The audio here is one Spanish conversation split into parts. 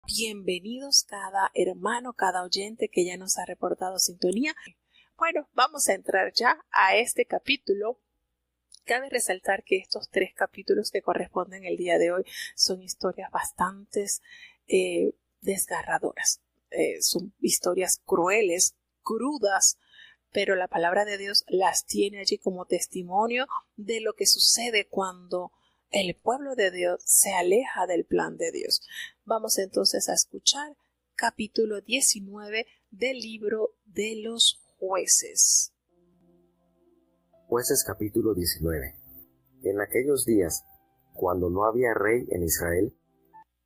Bienvenidos cada hermano, cada oyente que ya nos ha reportado sintonía. Bueno, vamos a entrar ya a este capítulo. Cabe resaltar que estos 3 capítulos que corresponden el día de hoy son historias bastante desgarradoras. Son historias crueles, crudas, pero la palabra de Dios las tiene allí como testimonio de lo que sucede cuando el pueblo de Dios se aleja del plan de Dios. Vamos entonces a escuchar capítulo 19 del libro de los Jueces. Jueces capítulo 19. En aquellos días, cuando no había rey en Israel,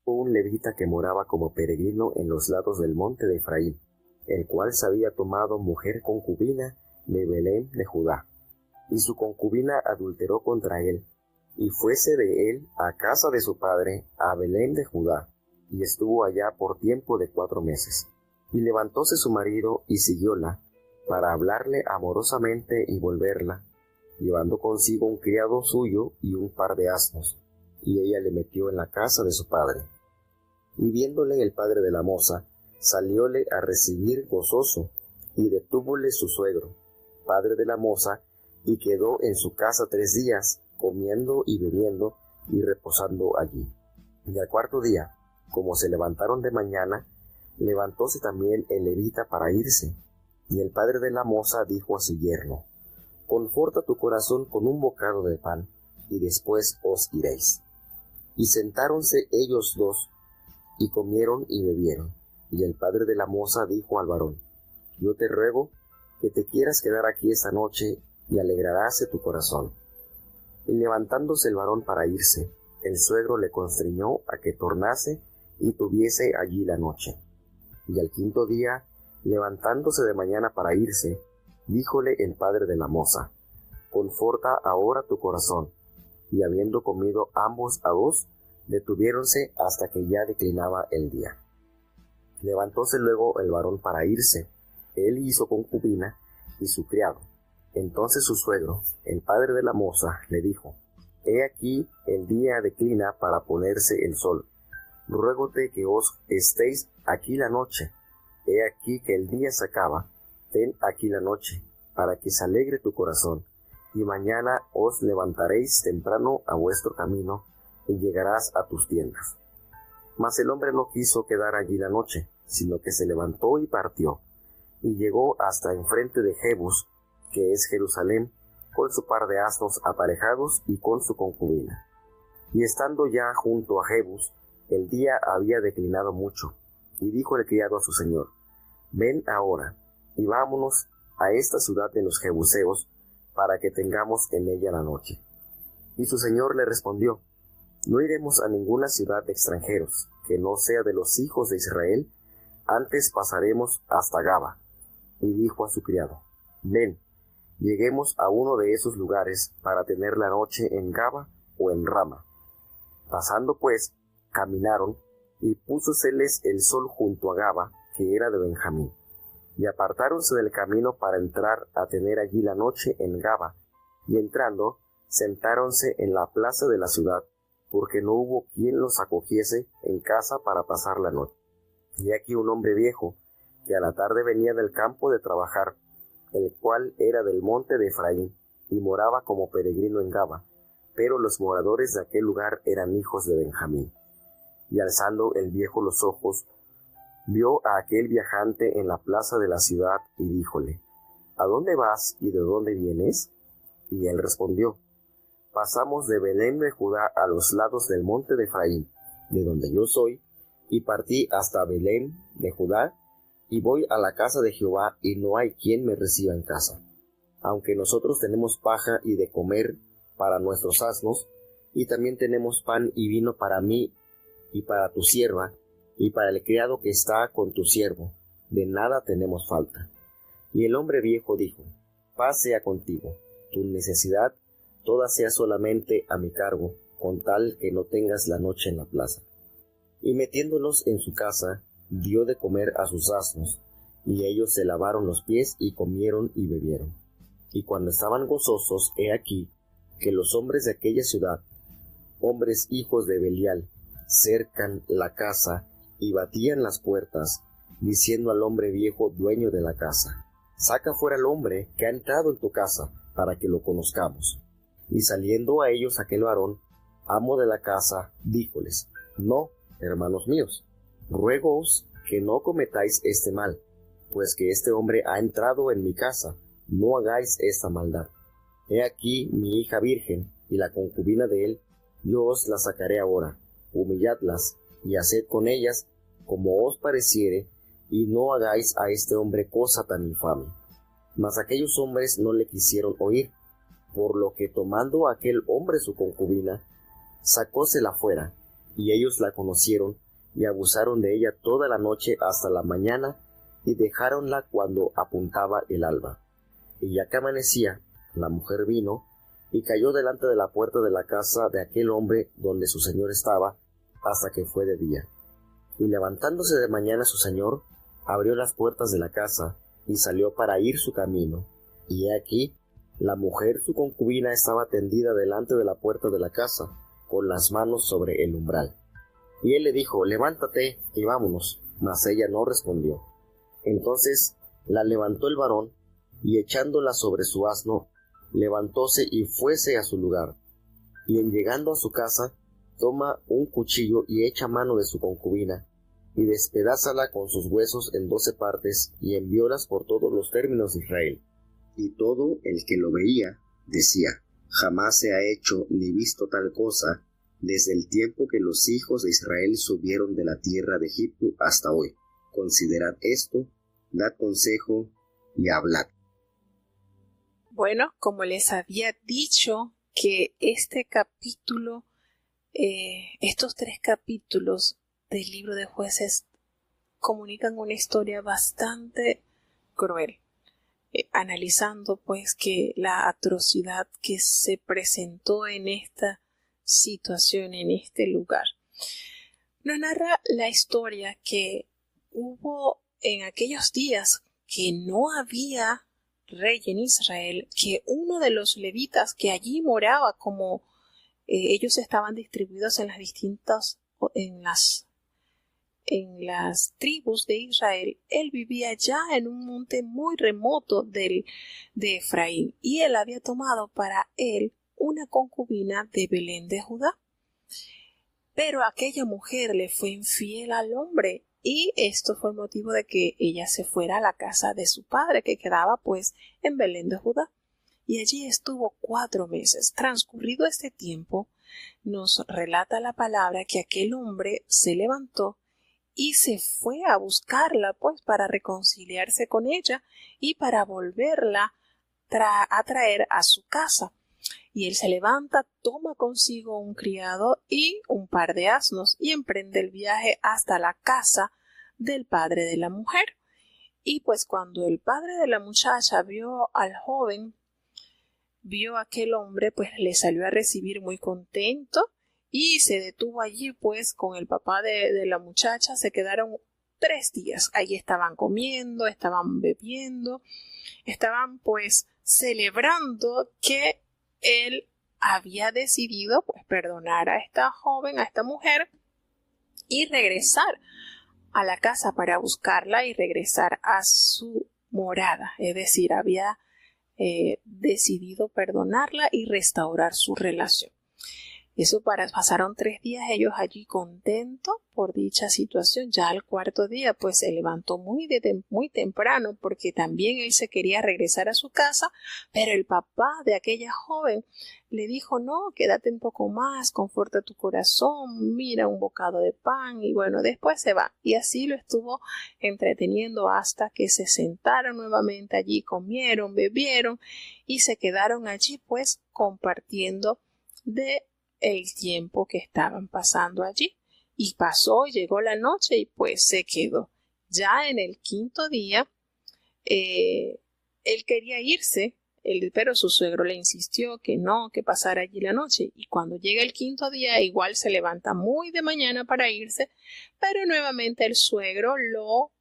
hubo un levita que moraba como peregrino en los lados del monte de Efraín, el cual se había tomado mujer concubina de Belén de Judá, y su concubina adulteró contra él, y fuese de él a casa de su padre, a Belén de Judá, y estuvo allá por tiempo de 4 meses. Y levantóse su marido y siguióla, para hablarle amorosamente y volverla, llevando consigo un criado suyo y un par de asnos, y ella le metió en la casa de su padre. Y viéndole el padre de la moza, salióle a recibir gozoso, y detúvole su suegro, padre de la moza, y quedó en su casa 3 días, comiendo y bebiendo, y reposando allí. Y al 4.º día, como se levantaron de mañana, levantóse también el levita para irse, y el padre de la moza dijo a su yerno: Conforta tu corazón con un bocado de pan, y después os iréis. Y sentáronse ellos 2, y comieron y bebieron. Y el padre de la moza dijo al varón: Yo te ruego que te quieras quedar aquí esta noche, y alegraráse tu corazón. Y levantándose el varón para irse, el suegro le constriñó a que tornase y tuviese allí la noche. Y al 5.º día, levantándose de mañana para irse, díjole el padre de la moza: Conforta ahora tu corazón. Y habiendo comido ambos a 2, detuviéronse hasta que ya declinaba el día. Levantóse luego el varón para irse, él y su concubina y su criado. Entonces su suegro, el padre de la moza, le dijo: He aquí el día declina para ponerse el sol. Ruégote que os estéis aquí la noche. He aquí que el día se acaba. Ten aquí la noche, para que se alegre tu corazón. Y mañana os levantaréis temprano a vuestro camino, y llegarás a tus tiendas. Mas el hombre no quiso quedar allí la noche, sino que se levantó y partió, y llegó hasta enfrente de Jebus, que es Jerusalén, con su par de asnos aparejados y con su concubina. Y estando ya junto a Jebus, el día había declinado mucho, y dijo el criado a su señor: Ven ahora, y vámonos a esta ciudad de los Jebuseos, para que tengamos en ella la noche. Y su señor le respondió: No iremos a ninguna ciudad de extranjeros, que no sea de los hijos de Israel, antes pasaremos hasta Gaba. Y dijo a su criado: Ven, lleguemos a uno de esos lugares para tener la noche en Gaba o en Rama. Pasando pues, caminaron, y púsoseles el sol junto a Gaba, que era de Benjamín. Y apartáronse del camino para entrar a tener allí la noche en Gaba, y entrando, sentáronse en la plaza de la ciudad, porque no hubo quien los acogiese en casa para pasar la noche. Y aquí un hombre viejo, que a la tarde venía del campo de trabajar, el cual era del monte de Efraín, y moraba como peregrino en Gaba, pero los moradores de aquel lugar eran hijos de Benjamín. Y alzando el viejo los ojos, vio a aquel viajante en la plaza de la ciudad, y díjole: ¿A dónde vas y de dónde vienes? Y él respondió: Pasamos de Belén de Judá a los lados del monte de Efraín, de donde yo soy, y partí hasta Belén de Judá, y voy a la casa de Jehová, y no hay quien me reciba en casa. Aunque nosotros tenemos paja y de comer para nuestros asnos, y también tenemos pan y vino para mí y para tu sierva, y para el criado que está con tu siervo, de nada tenemos falta. Y el hombre viejo dijo: Paz sea contigo, tu necesidad toda sea solamente a mi cargo, con tal que no tengas la noche en la plaza. Y metiéndolos en su casa, dio de comer a sus asnos, y ellos se lavaron los pies y comieron y bebieron. Y cuando estaban gozosos, he aquí que los hombres de aquella ciudad, hombres hijos de Belial, cercan la casa y batían las puertas, diciendo al hombre viejo dueño de la casa: saca fuera al hombre que ha entrado en tu casa, para que lo conozcamos. Y saliendo a ellos aquel varón, amo de la casa, díjoles: no, hermanos míos, ruégoos que no cometáis este mal, pues que este hombre ha entrado en mi casa, no hagáis esta maldad. He aquí mi hija virgen, y la concubina de él, yo os la sacaré ahora, humilladlas, y haced con ellas como os pareciere, y no hagáis a este hombre cosa tan infame. Mas aquellos hombres no le quisieron oír, por lo que tomando aquel hombre su concubina, sacósela fuera, y ellos la conocieron, y abusaron de ella toda la noche hasta la mañana, y dejáronla cuando apuntaba el alba. Y ya que amanecía, la mujer vino, y cayó delante de la puerta de la casa de aquel hombre donde su señor estaba, hasta que fue de día. Y levantándose de mañana su señor, abrió las puertas de la casa, y salió para ir su camino. Y he aquí, la mujer su concubina estaba tendida delante de la puerta de la casa, con las manos sobre el umbral. Y él le dijo: levántate y vámonos. Mas ella no respondió. Entonces la levantó el varón, y echándola sobre su asno, levantóse y fuese a su lugar. Y en llegando a su casa, toma un cuchillo y echa mano de su concubina, y despedázala con sus huesos en 12 partes, y enviólas por todos los términos de Israel. Y todo el que lo veía decía: jamás se ha hecho ni visto tal cosa desde el tiempo que los hijos de Israel subieron de la tierra de Egipto hasta hoy. Considerad esto, dad consejo y hablad. Bueno, como les había dicho, que este capítulo, estos 3 capítulos del libro de Jueces comunican una historia bastante cruel, analizando pues que la atrocidad que se presentó en esta situación, en este lugar. Nos narra la historia que hubo en aquellos días que no había rey en Israel, que uno de los levitas que allí moraba, como ellos estaban distribuidos en las distintas, en las tribus de Israel, él vivía ya en un monte muy remoto de Efraín, y él había tomado para él una concubina de Belén de Judá. Pero aquella mujer le fue infiel al hombre, y esto fue el motivo de que ella se fuera a la casa de su padre, que quedaba pues en Belén de Judá. Y allí estuvo 4 meses. Transcurrido este tiempo, nos relata la palabra que aquel hombre se levantó y se fue a buscarla pues para reconciliarse con ella y para volverla a traer a su casa. Y él se levanta, toma consigo un criado y un par de asnos y emprende el viaje hasta la casa del padre de la mujer. Y pues cuando el padre de la muchacha vio al joven, vio a aquel hombre, pues le salió a recibir muy contento y se detuvo allí pues con el papá de la muchacha. Se quedaron 3 días. Allí estaban comiendo, estaban bebiendo, estaban pues celebrando que él había decidido pues perdonar a esta joven, a esta mujer, y regresar a la casa para buscarla y regresar a su morada. Es decir, había decidido perdonarla y restaurar su relación. Eso pasaron 3 días ellos allí contentos por dicha situación. Ya al 4.º día pues se levantó muy temprano, porque también él se quería regresar a su casa, pero el papá de aquella joven le dijo: no, quédate un poco más, conforta tu corazón, mira un bocado de pan, y bueno, después se va. Y así lo estuvo entreteniendo hasta que se sentaron nuevamente allí, comieron, bebieron y se quedaron allí pues compartiendo de el tiempo que estaban pasando allí. Y pasó, llegó la noche y pues se quedó. Ya en el 5.º día él quería irse, pero su suegro le insistió que no, que pasara allí la noche. Y cuando llega el 5.º día, igual se levanta muy de mañana para irse, pero nuevamente el suegro lo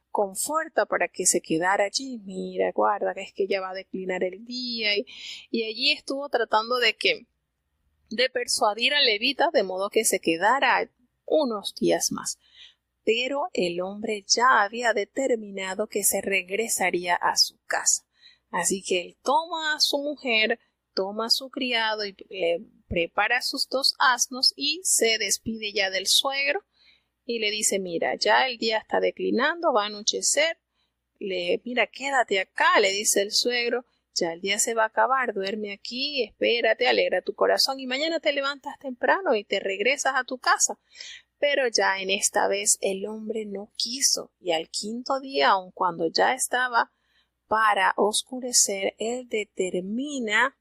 conforta para que se quedara allí. Mira, guarda, que es que ya va a declinar el día, y allí estuvo tratando de persuadir al levita de modo que se quedara unos días más. Pero el hombre ya había determinado que se regresaría a su casa. Así que él toma a su mujer, toma a su criado y le prepara sus 2 asnos y se despide ya del suegro y le dice, mira, ya el día está declinando, va a anochecer, mira, quédate acá, le dice el suegro, ya el día se va a acabar, duerme aquí, espérate, alegra tu corazón y mañana te levantas temprano y te regresas a tu casa. Pero ya en esta vez el hombre no quiso y al 5.º día, aun cuando ya estaba para oscurecer, él determina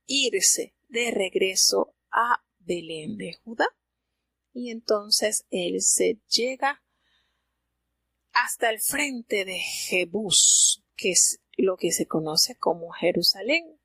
irse de regreso a Belén de Judá. Y entonces él se llega hasta el frente de Jebús, que es lo que se conoce como Jerusalén.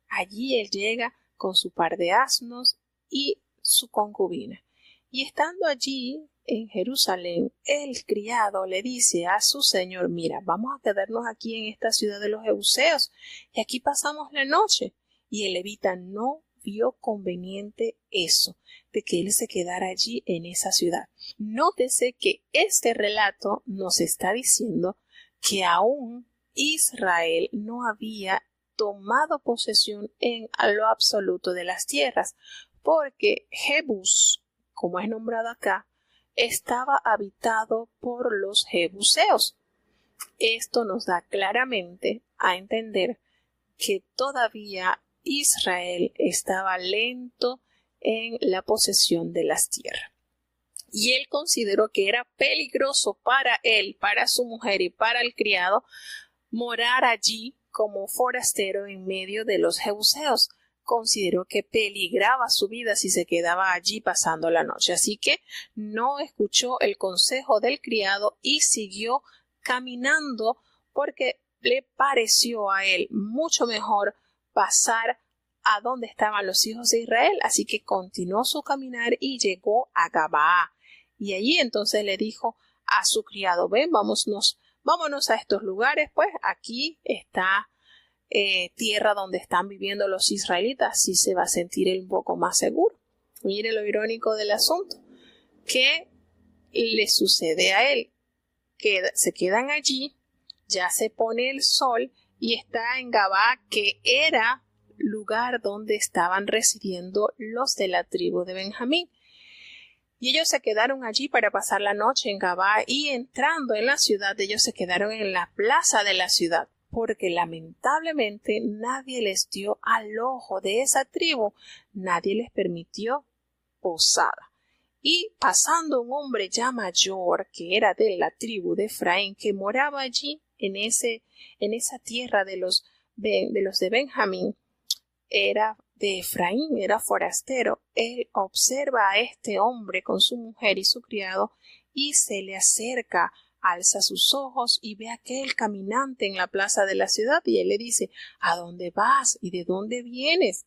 Allí él llega con su par de asnos y su concubina. Y estando allí en Jerusalén, el criado le dice a su señor, mira, vamos a quedarnos aquí en esta ciudad de los Jebuseos y aquí pasamos la noche. Y el levita no vio conveniente eso, de que él se quedara allí en esa ciudad. Nótese que este relato nos está diciendo que aún Israel no había tomado posesión en lo absoluto de las tierras, porque Jebús, como es nombrado acá, estaba habitado por los jebuseos. Esto nos da claramente a entender que todavía Israel estaba lento en la posesión de las tierras. Y él consideró que era peligroso para él, para su mujer y para el criado morar allí como forastero en medio de los jebuseos. Consideró que peligraba su vida si se quedaba allí pasando la noche. Así que no escuchó el consejo del criado y siguió caminando porque le pareció a él mucho mejor pasar a donde estaban los hijos de Israel. Así que continuó su caminar y llegó a Gabaa. Y allí entonces le dijo a su criado, ven, vámonos a estos lugares, pues aquí está tierra donde están viviendo los israelitas, así se va a sentir él un poco más seguro. Mire lo irónico del asunto, que le sucede a él, que se quedan allí, ya se pone el sol y está en Gabaa, que era lugar donde estaban residiendo los de la tribu de Benjamín. Y ellos se quedaron allí para pasar la noche en Gabaa y entrando en la ciudad, ellos se quedaron en la plaza de la ciudad, porque lamentablemente nadie les dio al ojo de esa tribu, nadie les permitió posada. Y pasando un hombre ya mayor, que era de la tribu de Efraín, que moraba allí en esa tierra de los de Benjamín, era de Efraín, era forastero, él observa a este hombre con su mujer y su criado y se le acerca, alza sus ojos y ve a aquel caminante en la plaza de la ciudad y él le dice, ¿a dónde vas y de dónde vienes?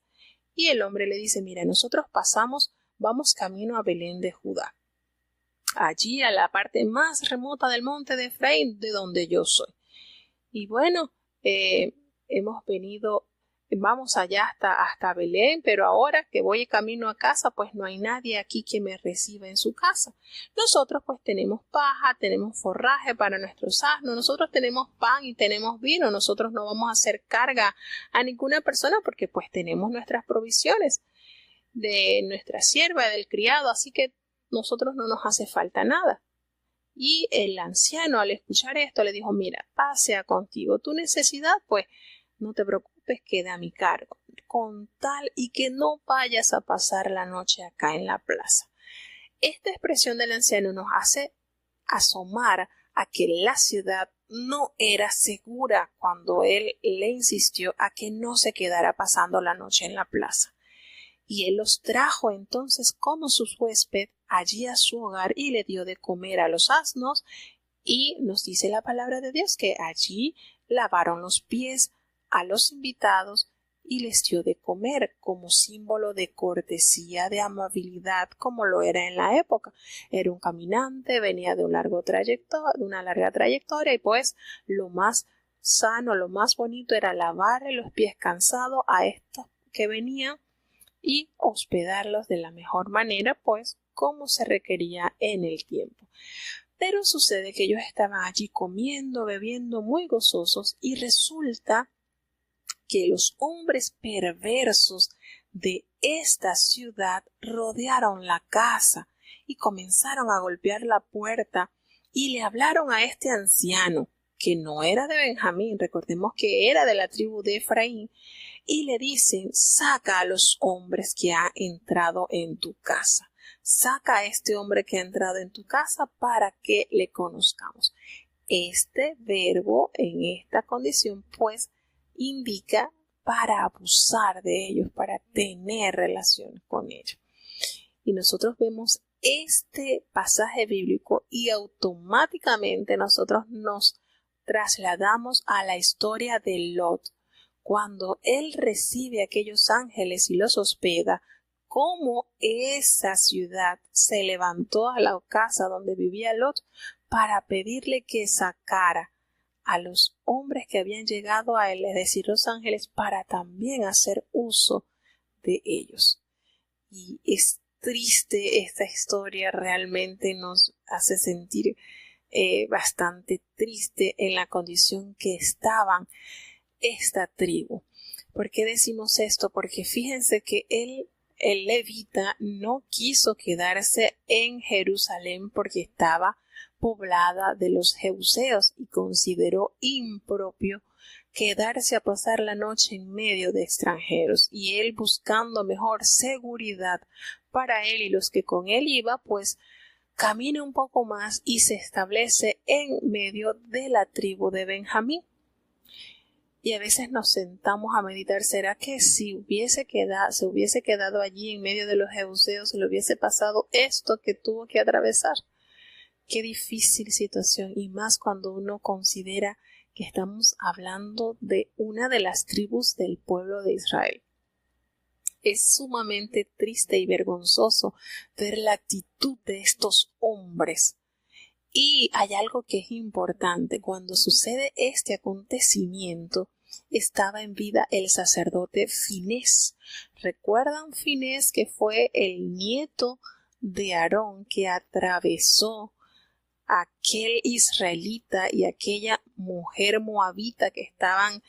Y el hombre le dice, mira, nosotros vamos camino a Belén de Judá, allí a la parte más remota del monte de Efraín, de donde yo soy. Y bueno, vamos allá hasta Belén, pero ahora que voy camino a casa, pues no hay nadie aquí que me reciba en su casa. Nosotros pues tenemos paja, tenemos forraje para nuestros asnos, nosotros tenemos pan y tenemos vino, nosotros no vamos a hacer carga a ninguna persona porque pues tenemos nuestras provisiones de nuestra sierva, del criado, así que nosotros no nos hace falta nada. Y el anciano al escuchar esto le dijo, mira, pasea contigo tu necesidad, pues no te preocupes, queda a mi cargo, con tal y que no vayas a pasar la noche acá en la plaza. Esta expresión del anciano nos hace asomar a que la ciudad no era segura cuando él le insistió a que no se quedara pasando la noche en la plaza. Y él los trajo entonces como su huésped allí a su hogar y le dio de comer a los asnos, y nos dice la palabra de Dios que allí lavaron los pies a los invitados y les dio de comer como símbolo de cortesía, de amabilidad, como lo era en la época. Era un caminante, venía de una larga trayectoria y pues lo más sano, lo más bonito era lavarle los pies cansados a estos que venían y hospedarlos de la mejor manera, pues como se requería en el tiempo. Pero sucede que ellos estaban allí comiendo, bebiendo, muy gozosos, y resulta que los hombres perversos de esta ciudad rodearon la casa y comenzaron a golpear la puerta y le hablaron a este anciano, que no era de Benjamín, recordemos que era de la tribu de Efraín, y le dicen: saca a los hombres que ha entrado en tu casa. Saca a este hombre que ha entrado en tu casa para que le conozcamos. Este verbo en esta condición pues indica para abusar de ellos, para tener relación con ellos. Y nosotros vemos este pasaje bíblico y automáticamente nosotros nos trasladamos a la historia de Lot, cuando él recibe a aquellos ángeles y los hospeda, cómo esa ciudad se levantó a la casa donde vivía Lot para pedirle que sacara a los hombres que habían llegado a él, es decir, los ángeles, para también hacer uso de ellos. Y es triste esta historia, realmente nos hace sentir bastante triste en la condición que estaban esta tribu. ¿Por qué decimos esto? Porque fíjense que el levita no quiso quedarse en Jerusalén porque estaba poblada de los jebuseos y consideró impropio quedarse a pasar la noche en medio de extranjeros, y él, buscando mejor seguridad para él y los que con él iba, pues camina un poco más y se establece en medio de la tribu de Benjamín. Y a veces nos sentamos a meditar, ¿será que si se hubiese quedado allí en medio de los jebuseos, le hubiese pasado esto que tuvo que atravesar? Qué difícil situación, y más cuando uno considera que estamos hablando de una de las tribus del pueblo de Israel. Es sumamente triste y vergonzoso ver la actitud de estos hombres. Y hay algo que es importante: cuando sucede este acontecimiento, estaba en vida el sacerdote Finés. ¿Recuerdan Finés, que fue el nieto de Aarón que atravesó aquel israelita y aquella mujer moabita que estaban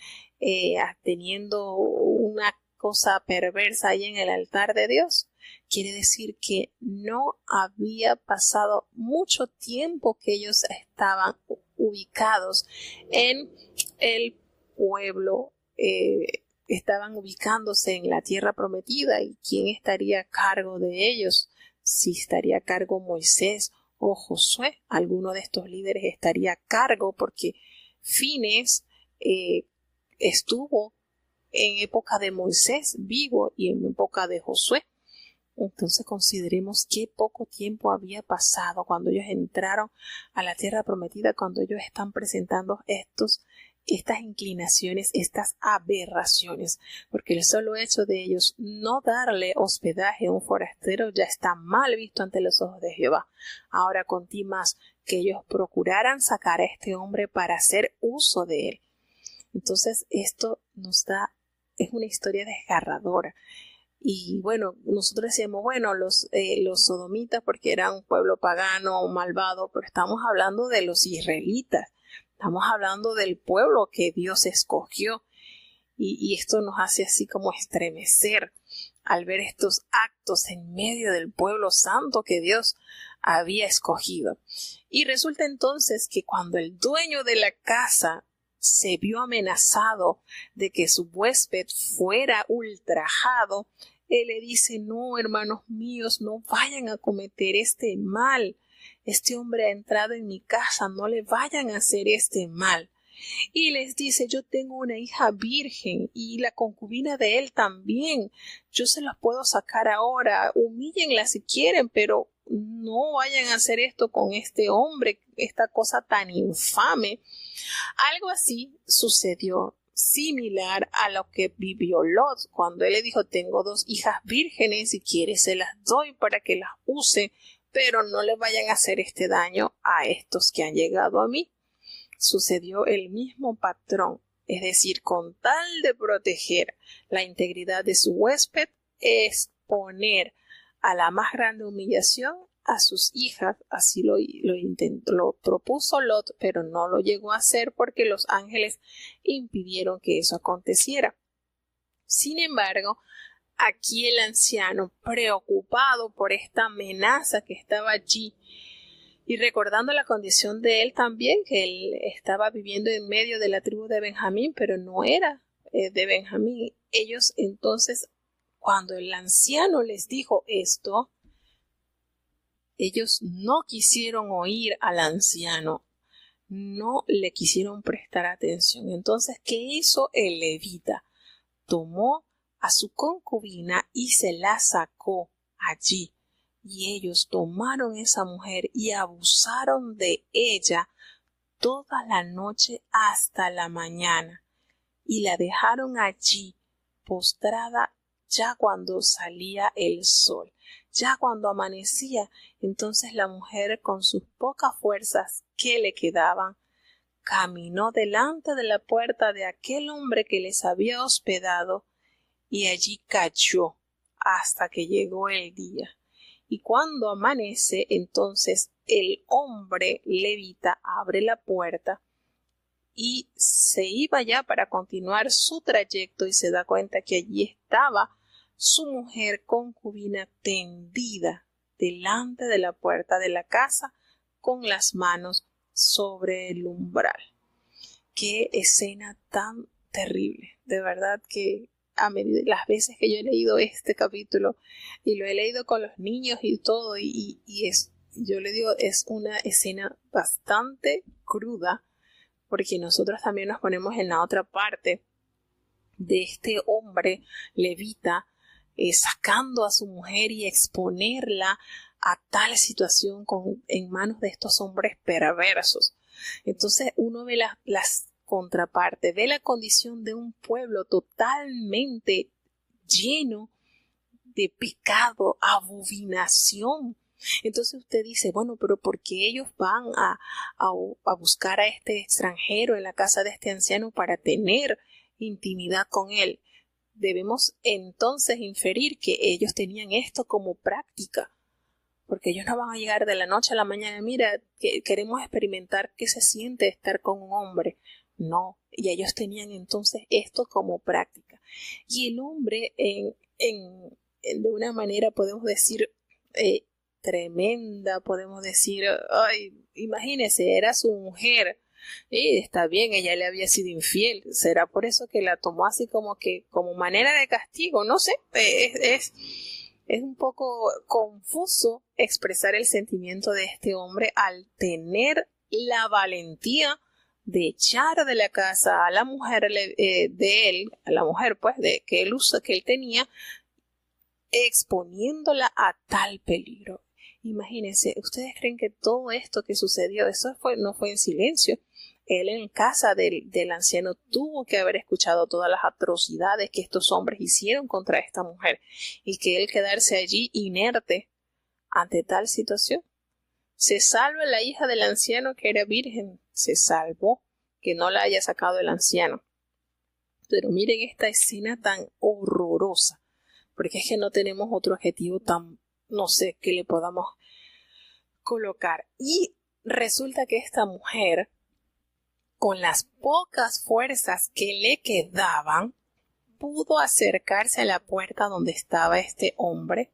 teniendo una cosa perversa ahí en el altar de Dios? Quiere decir que no había pasado mucho tiempo que ellos estaban ubicados en el pueblo, estaban ubicándose en la tierra prometida. ¿Y quién estaría a cargo de ellos? Si estaría a cargo Moisés o Josué, alguno de estos líderes estaría a cargo, porque Finés estuvo en época de Moisés vivo y en época de Josué. Entonces consideremos qué poco tiempo había pasado cuando ellos entraron a la tierra prometida, cuando ellos están presentando estas inclinaciones, estas aberraciones, porque el solo hecho de ellos no darle hospedaje a un forastero ya está mal visto ante los ojos de Jehová. Ahora con ti más, que ellos procuraran sacar a este hombre para hacer uso de él. Entonces esto es una historia desgarradora. Y bueno, nosotros decíamos, bueno, los sodomitas porque eran un pueblo pagano, malvado, pero estamos hablando de los israelitas. Estamos hablando del pueblo que Dios escogió, y esto nos hace así como estremecer al ver estos actos en medio del pueblo santo que Dios había escogido. Y resulta entonces que cuando el dueño de la casa se vio amenazado de que su huésped fuera ultrajado, él le dice: no, hermanos míos, no vayan a cometer este mal. Este hombre ha entrado en mi casa, no le vayan a hacer este mal. Y les dice: yo tengo una hija virgen y la concubina de él también. Yo se las puedo sacar ahora. Humíllenla si quieren, pero no vayan a hacer esto con este hombre, esta cosa tan infame. Algo así sucedió, similar a lo que vivió Lot, cuando él le dijo: tengo 2 hijas vírgenes, si quieres se las doy para que las use, pero no le vayan a hacer este daño a estos que han llegado a mí. Sucedió el mismo patrón, es decir, con tal de proteger la integridad de su huésped, exponer a la más grande humillación a sus hijas. Así lo intentó, lo propuso Lot, pero no lo llegó a hacer porque los ángeles impidieron que eso aconteciera. Sin embargo, aquí el anciano, preocupado por esta amenaza que estaba allí y recordando la condición de él también, que él estaba viviendo en medio de la tribu de Benjamín, pero no era de Benjamín. Ellos entonces, cuando el anciano les dijo esto, ellos no quisieron oír al anciano, no le quisieron prestar atención. Entonces, ¿qué hizo el levita? Tomó a su concubina y se la sacó allí. Y ellos tomaron esa mujer y abusaron de ella toda la noche hasta la mañana. Y la dejaron allí postrada ya cuando salía el sol. Ya cuando amanecía, entonces la mujer, con sus pocas fuerzas que le quedaban, caminó delante de la puerta de aquel hombre que les había hospedado y allí cayó hasta que llegó el día. Y cuando amanece, entonces el hombre levita abre la puerta y se iba ya para continuar su trayecto y se da cuenta que allí estaba su mujer concubina tendida delante de la puerta de la casa con las manos sobre el umbral. Qué escena tan terrible. De verdad que a medida las veces que yo he leído este capítulo y lo he leído con los niños y todo yo le digo, es una escena bastante cruda, porque nosotros también nos ponemos en la otra parte de este hombre levita sacando a su mujer y exponerla a tal situación en manos de estos hombres perversos. Entonces uno ve las contrapartes, ve la condición de un pueblo totalmente lleno de pecado, abominación. Entonces usted dice, bueno, pero ¿por qué ellos van a buscar a este extranjero en la casa de este anciano para tener intimidad con él? Debemos entonces inferir que ellos tenían esto como práctica, porque ellos no van a llegar de la noche a la mañana, mira, que queremos experimentar qué se siente estar con un hombre. No, y ellos tenían entonces esto como práctica. Y el hombre, de una manera, podemos decir, tremenda, podemos decir, ay, imagínese, era su mujer, y está bien, ella le había sido infiel, será por eso que la tomó así como manera de castigo, no sé, es un poco confuso expresar el sentimiento de este hombre al tener la valentía de echar de la casa a la mujer de él, a la mujer pues que él tenía, exponiéndola a tal peligro. Imagínense, ¿ustedes creen que todo esto que sucedió, no fue en silencio? Él en casa del anciano tuvo que haber escuchado todas las atrocidades que estos hombres hicieron contra esta mujer y que él quedarse allí inerte ante tal situación. Se salva la hija del anciano que era virgen, se salvó que no la haya sacado el anciano. Pero miren esta escena tan horrorosa, porque es que no tenemos otro adjetivo tan, no sé, que le podamos colocar. Y resulta que esta mujer, con las pocas fuerzas que le quedaban, pudo acercarse a la puerta donde estaba este hombre,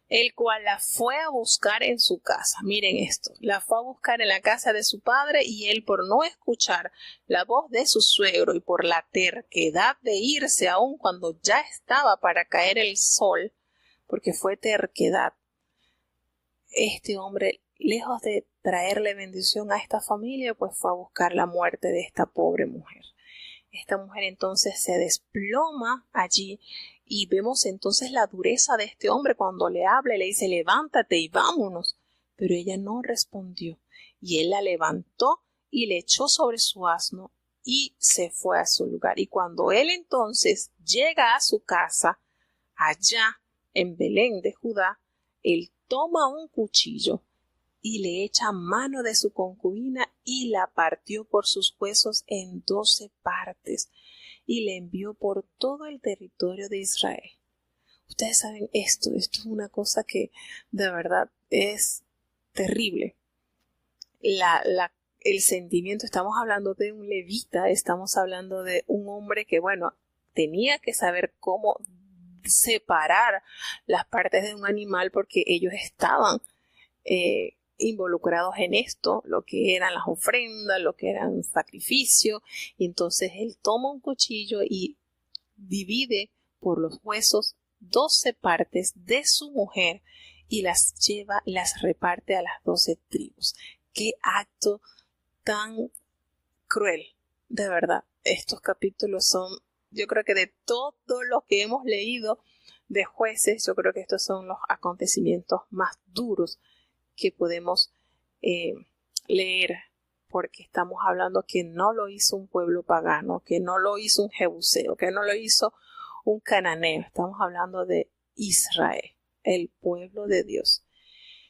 el cual la fue a buscar en su casa. Miren esto, la fue a buscar en la casa de su padre y él, por no escuchar la voz de su suegro y por la terquedad de irse aún cuando ya estaba para caer el sol, porque fue terquedad, este hombre, lejos de traerle bendición a esta familia, pues fue a buscar la muerte de esta pobre mujer. Esta mujer entonces se desploma allí y vemos entonces la dureza de este hombre cuando le habla y le dice levántate y vámonos, pero ella no respondió y él la levantó y le echó sobre su asno y se fue a su lugar. Y cuando él entonces llega a su casa allá en Belén de Judá, él toma un cuchillo y le echa mano de su concubina y la partió por sus huesos en 12 partes y le envió por todo el territorio de Israel. Ustedes saben esto es una cosa que de verdad es terrible. El sentimiento, estamos hablando de un levita, estamos hablando de un hombre que, bueno, tenía que saber cómo separar las partes de un animal porque ellos estaban involucrados en esto, lo que eran las ofrendas, lo que eran sacrificios, y entonces él toma un cuchillo y divide por los huesos 12 partes de su mujer y las lleva y las reparte a las 12 tribus. ¡Qué acto tan cruel! De verdad, estos capítulos son, yo creo que de todo lo que hemos leído de Jueces, yo creo que estos son los acontecimientos más duros que podemos leer, porque estamos hablando que no lo hizo un pueblo pagano, que no lo hizo un jebuseo, que no lo hizo un cananeo. Estamos hablando de Israel, el pueblo de Dios.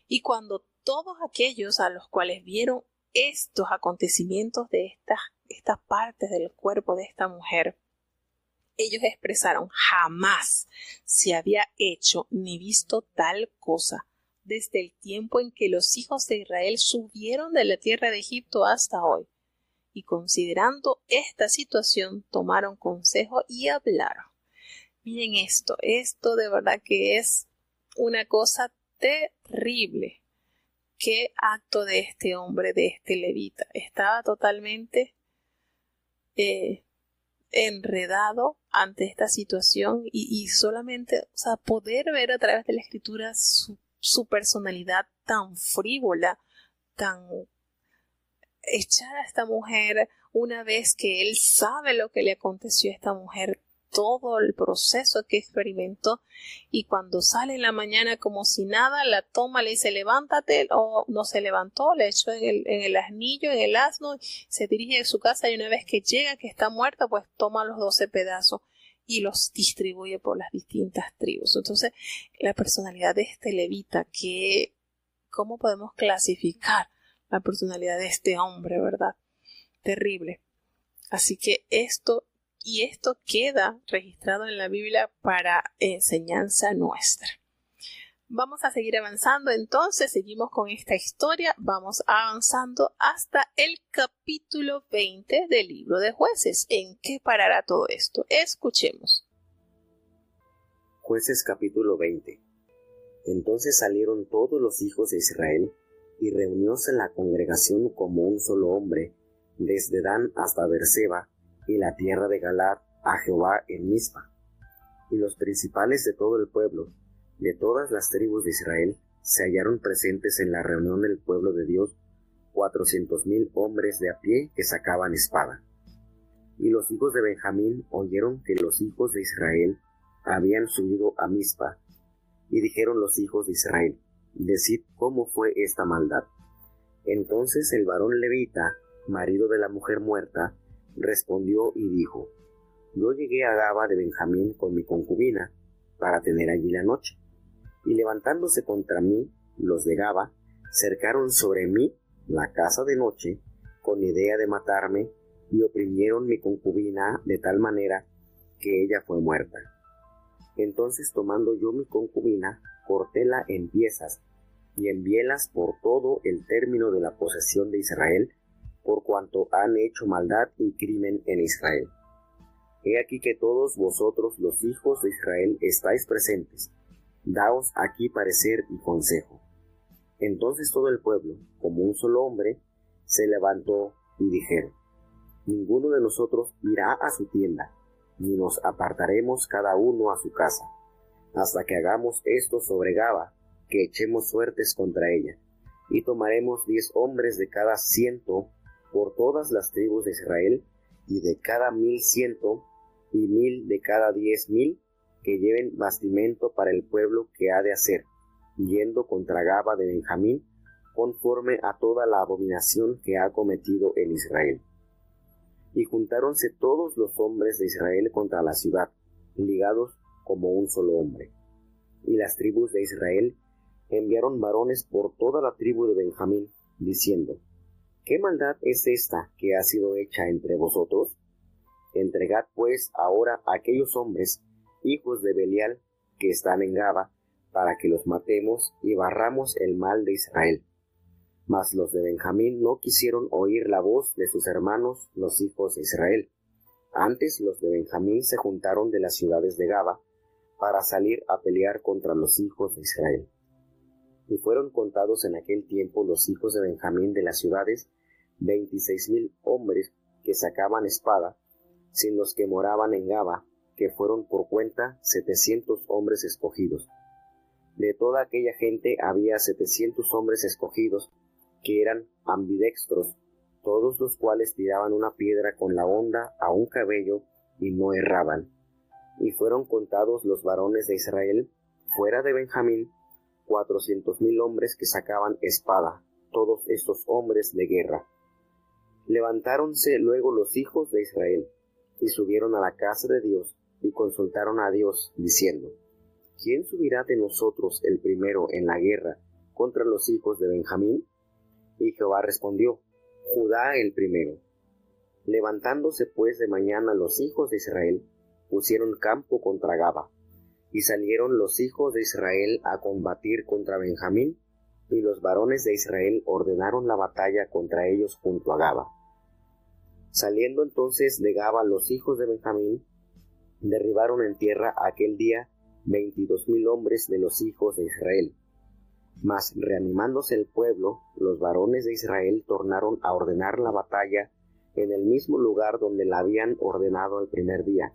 Y cuando todos aquellos a los cuales vieron estos acontecimientos de estas partes del cuerpo de esta mujer, ellos expresaron: jamás se había hecho ni visto tal cosa desde el tiempo en que los hijos de Israel subieron de la tierra de Egipto hasta hoy. Y considerando esta situación, tomaron consejo y hablaron. Miren esto de verdad que es una cosa terrible. Qué acto de este hombre, de este levita. Estaba totalmente enredado ante esta situación y solamente, poder ver a través de la escritura su personalidad tan frívola, tan echar a esta mujer, una vez que él sabe lo que le aconteció a esta mujer, todo el proceso que experimentó, y cuando sale en la mañana como si nada, la toma, le dice: levántate, o no se levantó, le echó en el asnillo, en el asno, se dirige a su casa, y una vez que llega, que está muerta, pues toma los 12 pedazos y los distribuye por las distintas tribus. Entonces, la personalidad de este levita, ¿cómo podemos clasificar la personalidad de este hombre, verdad? Terrible. Así que esto queda registrado en la Biblia para enseñanza nuestra. Vamos a seguir avanzando, entonces seguimos con esta historia, vamos avanzando hasta el capítulo 20 del libro de Jueces. ¿En qué parará todo esto? Escuchemos. Jueces capítulo 20. Entonces salieron todos los hijos de Israel, y reunióse la congregación como un solo hombre, desde Dan hasta Beerseba, y la tierra de Galaad, a Jehová en Mizpa. Y los principales de todo el pueblo, de todas las tribus de Israel, se hallaron presentes en la reunión del pueblo de Dios, 400,000 hombres de a pie que sacaban espada. Y los hijos de Benjamín oyeron que los hijos de Israel habían subido a Mizpa, y dijeron los hijos de Israel: decid cómo fue esta maldad. Entonces el varón levita, marido de la mujer muerta, respondió y dijo: yo llegué a Gaba de Benjamín con mi concubina, para tener allí la noche. Y levantándose contra mí, los de Gaba cercaron sobre mí la casa de noche, con idea de matarme, y oprimieron mi concubina de tal manera que ella fue muerta. Entonces, tomando yo mi concubina, cortéla en piezas, y enviélas por todo el término de la posesión de Israel, por cuanto han hecho maldad y crimen en Israel. He aquí que todos vosotros los hijos de Israel estáis presentes, daos aquí parecer y consejo. Entonces todo el pueblo, como un solo hombre, se levantó y dijeron: ninguno de nosotros irá a su tienda, ni nos apartaremos cada uno a su casa, hasta que hagamos esto sobre Gaba, que echemos suertes contra ella, y tomaremos 10 hombres de cada 100 por todas las tribus de Israel, y de cada 1,100, y 1,000 de cada 10,000, que lleven bastimento para el pueblo que ha de hacer, yendo contra Gaba de Benjamín, conforme a toda la abominación que ha cometido en Israel. Y juntáronse todos los hombres de Israel contra la ciudad, ligados como un solo hombre. Y las tribus de Israel enviaron varones por toda la tribu de Benjamín, diciendo: ¿qué maldad es esta que ha sido hecha entre vosotros? Entregad pues ahora a aquellos hombres, hijos de Belial, que están en Gaba, para que los matemos y barramos el mal de Israel. Mas los de Benjamín no quisieron oír la voz de sus hermanos, los hijos de Israel. Antes los de Benjamín se juntaron de las ciudades de Gaba para salir a pelear contra los hijos de Israel. Y fueron contados en aquel tiempo los hijos de Benjamín de las ciudades 26,000 hombres que sacaban espada, sin los que moraban en Gaba, que fueron por cuenta 700 hombres escogidos. De toda aquella gente había 700 hombres escogidos, que eran ambidextros, todos los cuales tiraban una piedra con la honda a un cabello y no erraban. Y fueron contados los varones de Israel, fuera de Benjamín, 400,000 hombres que sacaban espada, todos estos hombres de guerra. Levantáronse luego los hijos de Israel, y subieron a la casa de Dios, y consultaron a Dios, diciendo: ¿Quién subirá de nosotros el primero en la guerra contra los hijos de Benjamín? Y Jehová respondió: Judá el primero. Levantándose pues de mañana los hijos de Israel, pusieron campo contra Gaba, y salieron los hijos de Israel a combatir contra Benjamín, y los varones de Israel ordenaron la batalla contra ellos junto a Gaba. Saliendo entonces de Gaba los hijos de Benjamín, derribaron en tierra aquel día 22,000 hombres de los hijos de Israel. Mas reanimándose el pueblo, los varones de Israel tornaron a ordenar la batalla en el mismo lugar donde la habían ordenado el primer día,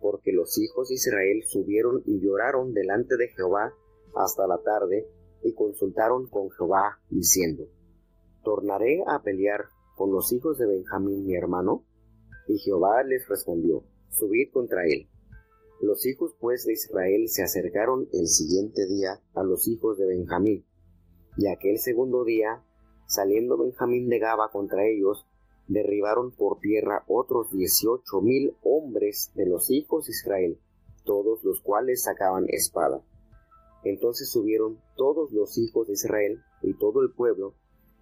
porque los hijos de Israel subieron y lloraron delante de Jehová hasta la tarde, y consultaron con Jehová, diciendo: ¿Tornaré a pelear con los hijos de Benjamín mi hermano? Y Jehová les respondió: Subid contra él. Los hijos pues de Israel se acercaron el siguiente día a los hijos de Benjamín, y aquel segundo día, saliendo Benjamín de Gaba contra ellos, derribaron por tierra otros 18,000 hombres de los hijos de Israel, todos los cuales sacaban espada. Entonces subieron todos los hijos de Israel y todo el pueblo,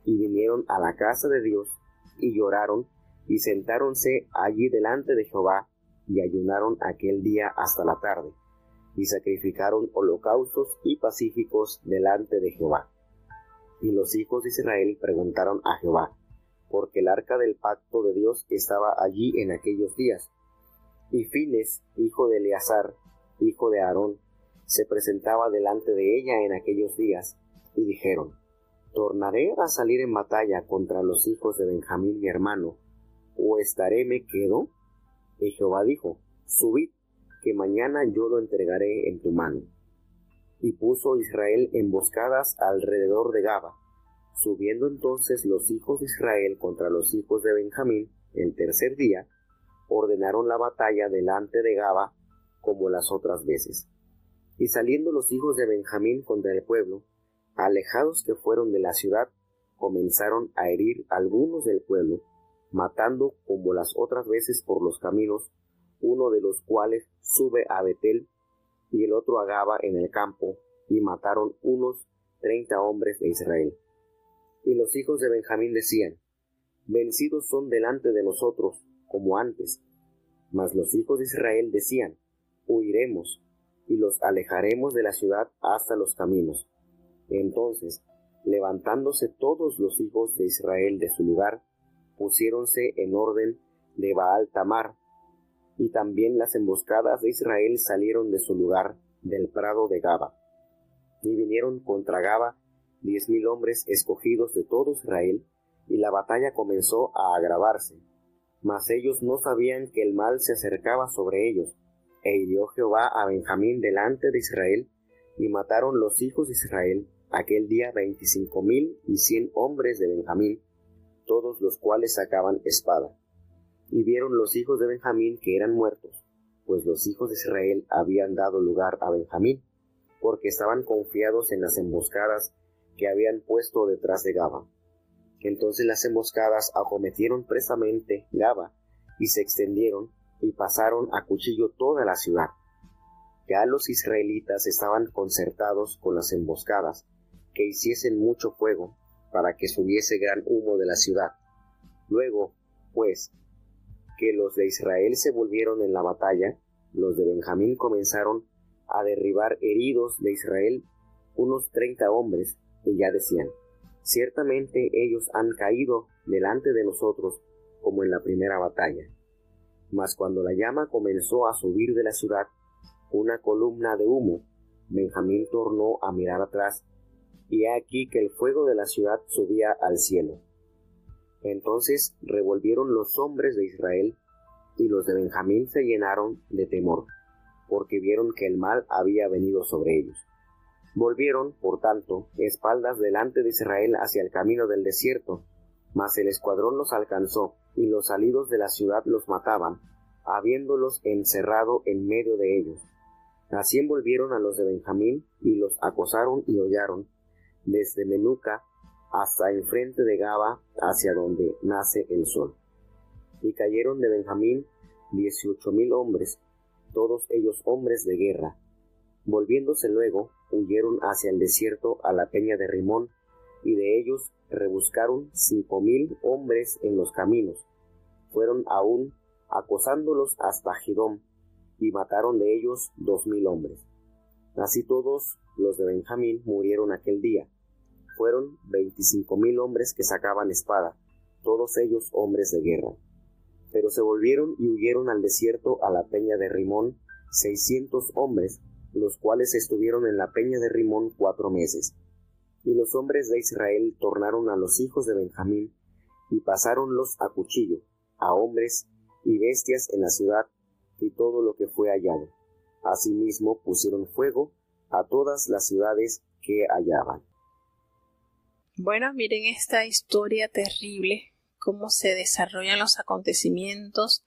y vinieron a la casa de Dios, y lloraron, y sentáronse allí delante de Jehová, y ayunaron aquel día hasta la tarde, y sacrificaron holocaustos y pacíficos delante de Jehová. Y los hijos de Israel preguntaron a Jehová, porque el arca del pacto de Dios estaba allí en aquellos días. Y Fines, hijo de Eleazar, hijo de Aarón, se presentaba delante de ella en aquellos días, y dijeron: ¿Tornaré a salir en batalla contra los hijos de Benjamín mi hermano, o estaréme quedo? Y Jehová dijo: Subid, que mañana yo lo entregaré en tu mano. Y puso Israel emboscadas alrededor de Gaba. Subiendo entonces los hijos de Israel contra los hijos de Benjamín, el tercer día, ordenaron la batalla delante de Gaba como las otras veces. Y saliendo los hijos de Benjamín contra el pueblo, alejados que fueron de la ciudad, comenzaron a herir algunos del pueblo, matando como las otras veces por los caminos, uno de los cuales sube a Betel y el otro a Gaba en el campo, y mataron unos 30 hombres de Israel. Y los hijos de Benjamín decían: Vencidos son delante de nosotros, como antes. Mas los hijos de Israel decían: Huiremos, y los alejaremos de la ciudad hasta los caminos. Entonces, levantándose todos los hijos de Israel de su lugar, pusiéronse en orden de Baal Tamar, y también las emboscadas de Israel salieron de su lugar, del prado de Gaba. Y vinieron contra Gaba 10,000 hombres escogidos de todo Israel, y la batalla comenzó a agravarse. Mas ellos no sabían que el mal se acercaba sobre ellos, e hirió Jehová a Benjamín delante de Israel, y mataron los hijos de Israel aquel día 25,100 hombres de Benjamín, todos los cuales sacaban espada. Y vieron los hijos de Benjamín que eran muertos, pues los hijos de Israel habían dado lugar a Benjamín, porque estaban confiados en las emboscadas que habían puesto detrás de Gaba. Entonces las emboscadas acometieron prestamente Gaba, y se extendieron, y pasaron a cuchillo toda la ciudad. Ya los israelitas estaban concertados con las emboscadas, que hiciesen mucho fuego, para que subiese gran humo de la ciudad. Luego, pues, que los de Israel se volvieron en la batalla, los de Benjamín comenzaron a derribar heridos de Israel unos 30 hombres, y ya decían: ciertamente ellos han caído delante de nosotros como en la primera batalla. Mas cuando la llama comenzó a subir de la ciudad, una columna de humo, Benjamín tornó a mirar atrás, y he aquí que el fuego de la ciudad subía al cielo. Entonces revolvieron los hombres de Israel, y los de Benjamín se llenaron de temor, porque vieron que el mal había venido sobre ellos. Volvieron, por tanto, espaldas delante de Israel hacia el camino del desierto, mas el escuadrón los alcanzó, y los salidos de la ciudad los mataban, habiéndolos encerrado en medio de ellos. Así envolvieron a los de Benjamín, y los acosaron y hollaron, desde Menuca hasta enfrente de Gaba, hacia donde nace el sol. Y cayeron de Benjamín 18,000 hombres, todos ellos hombres de guerra. Volviéndose luego, huyeron hacia el desierto a la peña de Rimón, y de ellos rebuscaron 5,000 hombres en los caminos. Fueron aún acosándolos hasta Gidom, y mataron de ellos 2,000 hombres. Así todos los de Benjamín murieron aquel día. Fueron 25,000 hombres que sacaban espada, todos ellos hombres de guerra. Pero se volvieron y huyeron al desierto a la peña de Rimón 600 hombres, los cuales estuvieron en la peña de Rimón 4 meses. Y los hombres de Israel tornaron a los hijos de Benjamín, y pasáronlos a cuchillo, a hombres y bestias en la ciudad, y todo lo que fue hallado. Asimismo pusieron fuego a todas las ciudades que hallaban. Bueno, miren esta historia terrible, cómo se desarrollan los acontecimientos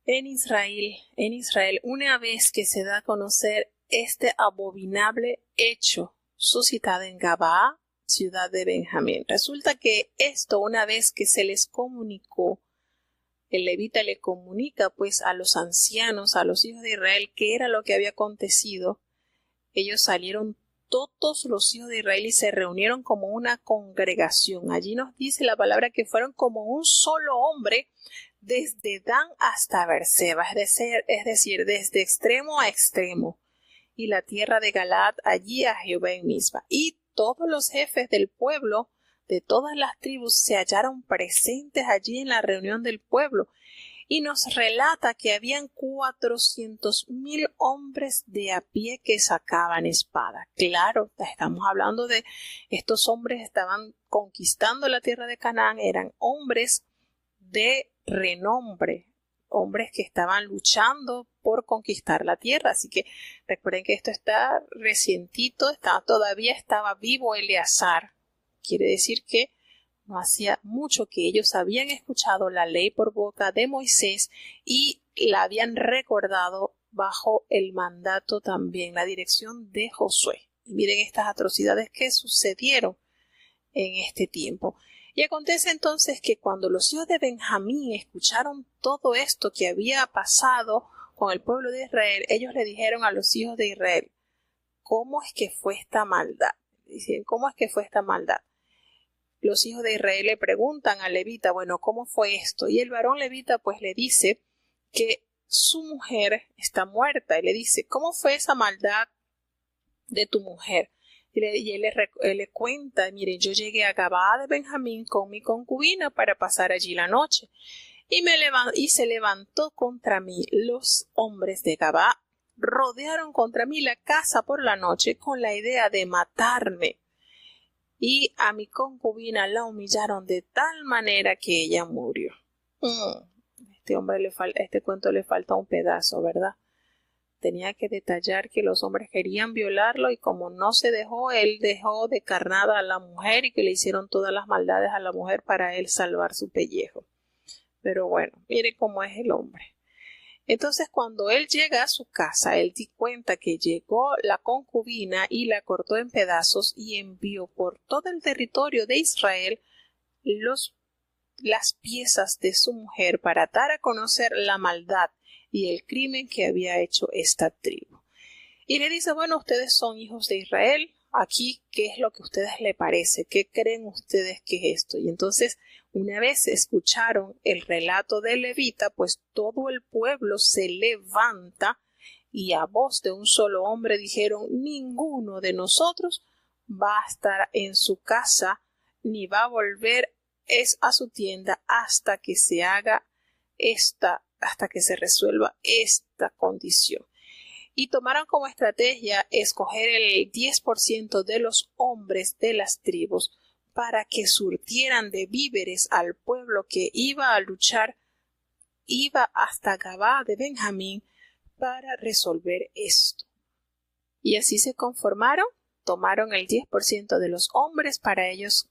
en Israel, una vez que se da a conocer este abominable hecho suscitado en Gabaa, ciudad de Benjamín. Resulta que esto, una vez que se les comunicó, el levita le comunica pues a los ancianos, a los hijos de Israel, qué era lo que había acontecido. Ellos salieron todos los hijos de Israel y se reunieron como una congregación. Allí nos dice la palabra que fueron como un solo hombre desde Dan hasta Berseba, es decir, desde extremo a extremo, y la tierra de Galaad allí a Jehová en Mispa. Y todos los jefes del pueblo de todas las tribus se hallaron presentes allí en la reunión del pueblo, y nos relata que habían 400,000 hombres de a pie que sacaban espada. Claro, estamos hablando de estos hombres estaban conquistando la tierra de Canaán, eran hombres de renombre, hombres que estaban luchando por conquistar la tierra. Así que recuerden que esto está recientito, todavía estaba vivo Eleazar. Quiere decir que no hacía mucho que ellos habían escuchado la ley por boca de Moisés y la habían recordado bajo el mandato también, la dirección de Josué. Y miren estas atrocidades que sucedieron en este tiempo. Y acontece entonces que cuando los hijos de Benjamín escucharon todo esto que había pasado con el pueblo de Israel, ellos le dijeron a los hijos de Israel: ¿cómo es que fue esta maldad? Dicen, ¿cómo es que fue esta maldad? Los hijos de Israel le preguntan al levita, bueno, ¿cómo fue esto? Y el varón levita pues le dice que su mujer está muerta, y le dice, ¿cómo fue esa maldad de tu mujer? Y él le cuenta, miren, yo llegué a Gabaa de Benjamín con mi concubina para pasar allí la noche, y se levantó contra mí los hombres de Gabaa, rodearon contra mí la casa por la noche con la idea de matarme. Y a mi concubina la humillaron de tal manera que ella murió. Este cuento le falta un pedazo, ¿verdad? Tenía que detallar que los hombres querían violarlo y como no se dejó, él dejó de carnada a la mujer y que le hicieron todas las maldades a la mujer para él salvar su pellejo. Pero bueno, mire cómo es el hombre. Entonces, cuando él llega a su casa, él di cuenta que llegó la concubina y la cortó en pedazos y envió por todo el territorio de Israel las piezas de su mujer para dar a conocer la maldad y el crimen que había hecho esta tribu. Y le dice, bueno, ustedes son hijos de Israel, aquí, ¿qué es lo que a ustedes les parece? ¿Qué creen ustedes que es esto? Y entonces, una vez escucharon el relato de Levita, pues todo el pueblo se levanta y a voz de un solo hombre dijeron: ninguno de nosotros va a estar en su casa ni va a volver a su tienda hasta que se resuelva esta condición. Y tomaron como estrategia escoger el 10% de los hombres de las tribus para que surtieran de víveres al pueblo que iba a luchar, iba hasta Gabá de Benjamín para resolver esto. Y así se conformaron, tomaron el 10% de los hombres para ellos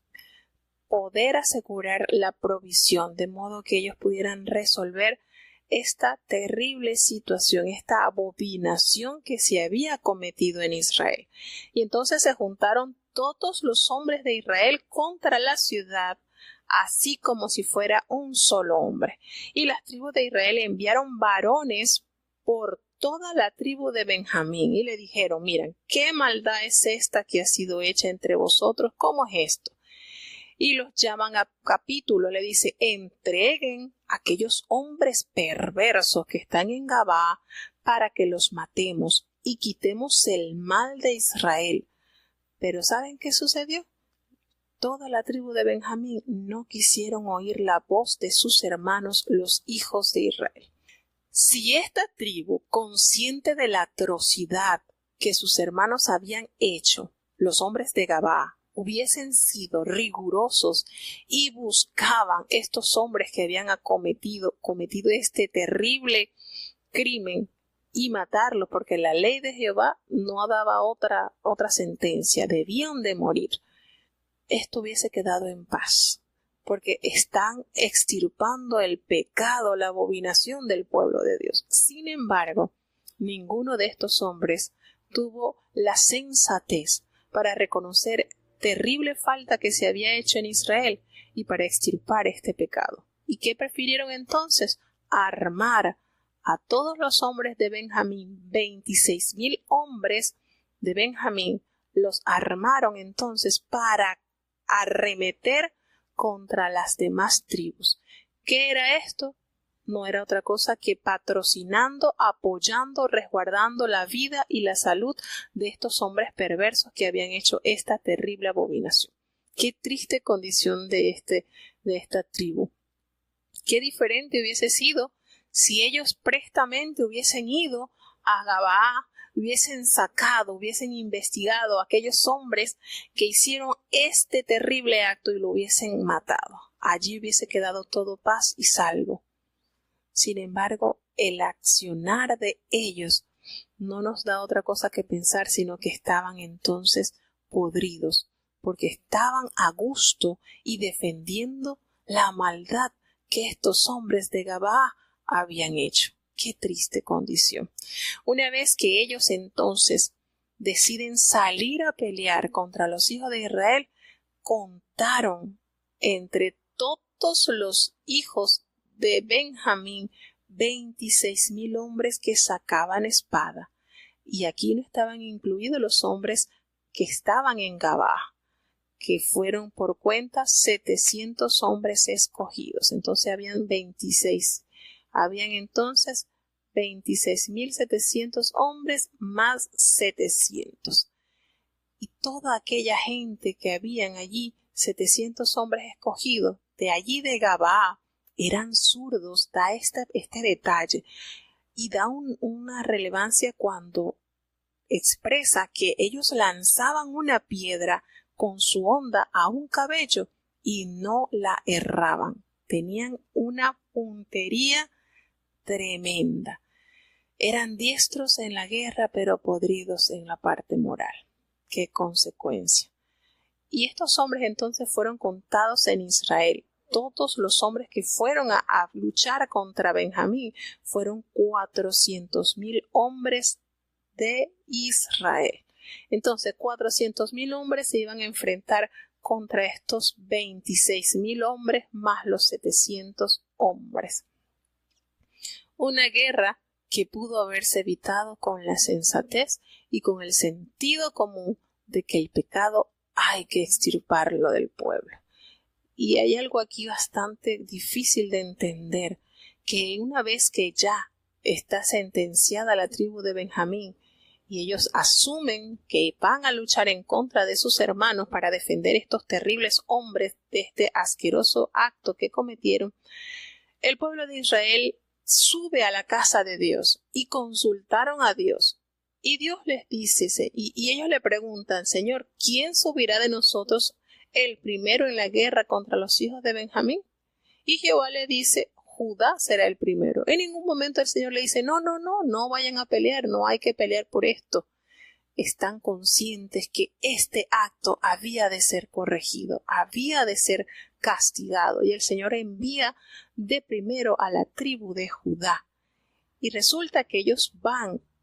poder asegurar la provisión, de modo que ellos pudieran resolver esta terrible situación, esta abominación que se había cometido en Israel. Y entonces se juntaron todos los hombres de Israel contra la ciudad, así como si fuera un solo hombre. Y las tribus de Israel enviaron varones por toda la tribu de Benjamín y le dijeron: miren, ¿qué maldad es esta que ha sido hecha entre vosotros? ¿Cómo es esto? Y los llaman a capítulo, le dice: entreguen a aquellos hombres perversos que están en Gabá para que los matemos y quitemos el mal de Israel. Pero ¿saben qué sucedió? Toda la tribu de Benjamín no quisieron oír la voz de sus hermanos, los hijos de Israel. Si esta tribu, consciente de la atrocidad que sus hermanos habían hecho, los hombres de Gabá, hubiesen sido rigurosos y buscaban estos hombres que habían cometido este terrible crimen y matarlos, porque la ley de Jehová no daba otra sentencia, debían de morir, esto hubiese quedado en paz, porque están extirpando el pecado, la abominación del pueblo de Dios. Sin embargo, ninguno de estos hombres tuvo la sensatez para reconocer terrible falta que se había hecho en Israel y para extirpar este pecado. ¿Y qué prefirieron entonces? Armar a todos los hombres de Benjamín, 26,000 hombres de Benjamín, los armaron entonces para arremeter contra las demás tribus. ¿Qué era esto? No era otra cosa que patrocinando, apoyando, resguardando la vida y la salud de estos hombres perversos que habían hecho esta terrible abominación. Qué triste condición de esta tribu. Qué diferente hubiese sido si ellos prestamente hubiesen ido a Gabaa, hubiesen sacado, hubiesen investigado a aquellos hombres que hicieron este terrible acto y lo hubiesen matado. Allí hubiese quedado todo paz y salvo. Sin embargo, el accionar de ellos no nos da otra cosa que pensar, sino que estaban entonces podridos, porque estaban a gusto y defendiendo la maldad que estos hombres de Gabaa habían hecho. Qué triste condición. Una vez que ellos entonces deciden salir a pelear contra los hijos de Israel, contaron entre todos los hijos de Benjamín 26,000 hombres que sacaban espada. Y aquí no estaban incluidos los hombres que estaban en Gabaa, que fueron por cuenta 700 hombres escogidos. Entonces habían entonces 26,700 hombres más 700. Y toda aquella gente que habían allí, 700 hombres escogidos, de allí de Gabaa, eran zurdos. Da este detalle y da una relevancia cuando expresa que ellos lanzaban una piedra con su honda a un cabello y no la erraban. Tenían una puntería tremenda. Eran diestros en la guerra, pero podridos en la parte moral. ¡Qué consecuencia! Y estos hombres entonces fueron contados en Israel. Todos los hombres que fueron a luchar contra Benjamín fueron 400,000 hombres de Israel. Entonces 400,000 hombres se iban a enfrentar contra estos 26,000 hombres más los 700 hombres. Una guerra que pudo haberse evitado con la sensatez y con el sentido común de que el pecado hay que extirparlo del pueblo. Y hay algo aquí bastante difícil de entender, que una vez que ya está sentenciada la tribu de Benjamín y ellos asumen que van a luchar en contra de sus hermanos para defender estos terribles hombres de este asqueroso acto que cometieron, el pueblo de Israel sube a la casa de Dios y consultaron a Dios. Y Dios les dice, y ellos le preguntan, Señor, ¿quién subirá de nosotros el primero en la guerra contra los hijos de Benjamín? Y Jehová le dice, Judá será el primero. En ningún momento el Señor le dice, no vayan a pelear, no hay que pelear por esto. Están conscientes que este acto había de ser corregido, había de ser castigado, y el Señor envía de primero a la tribu de Judá. Y resulta que ellos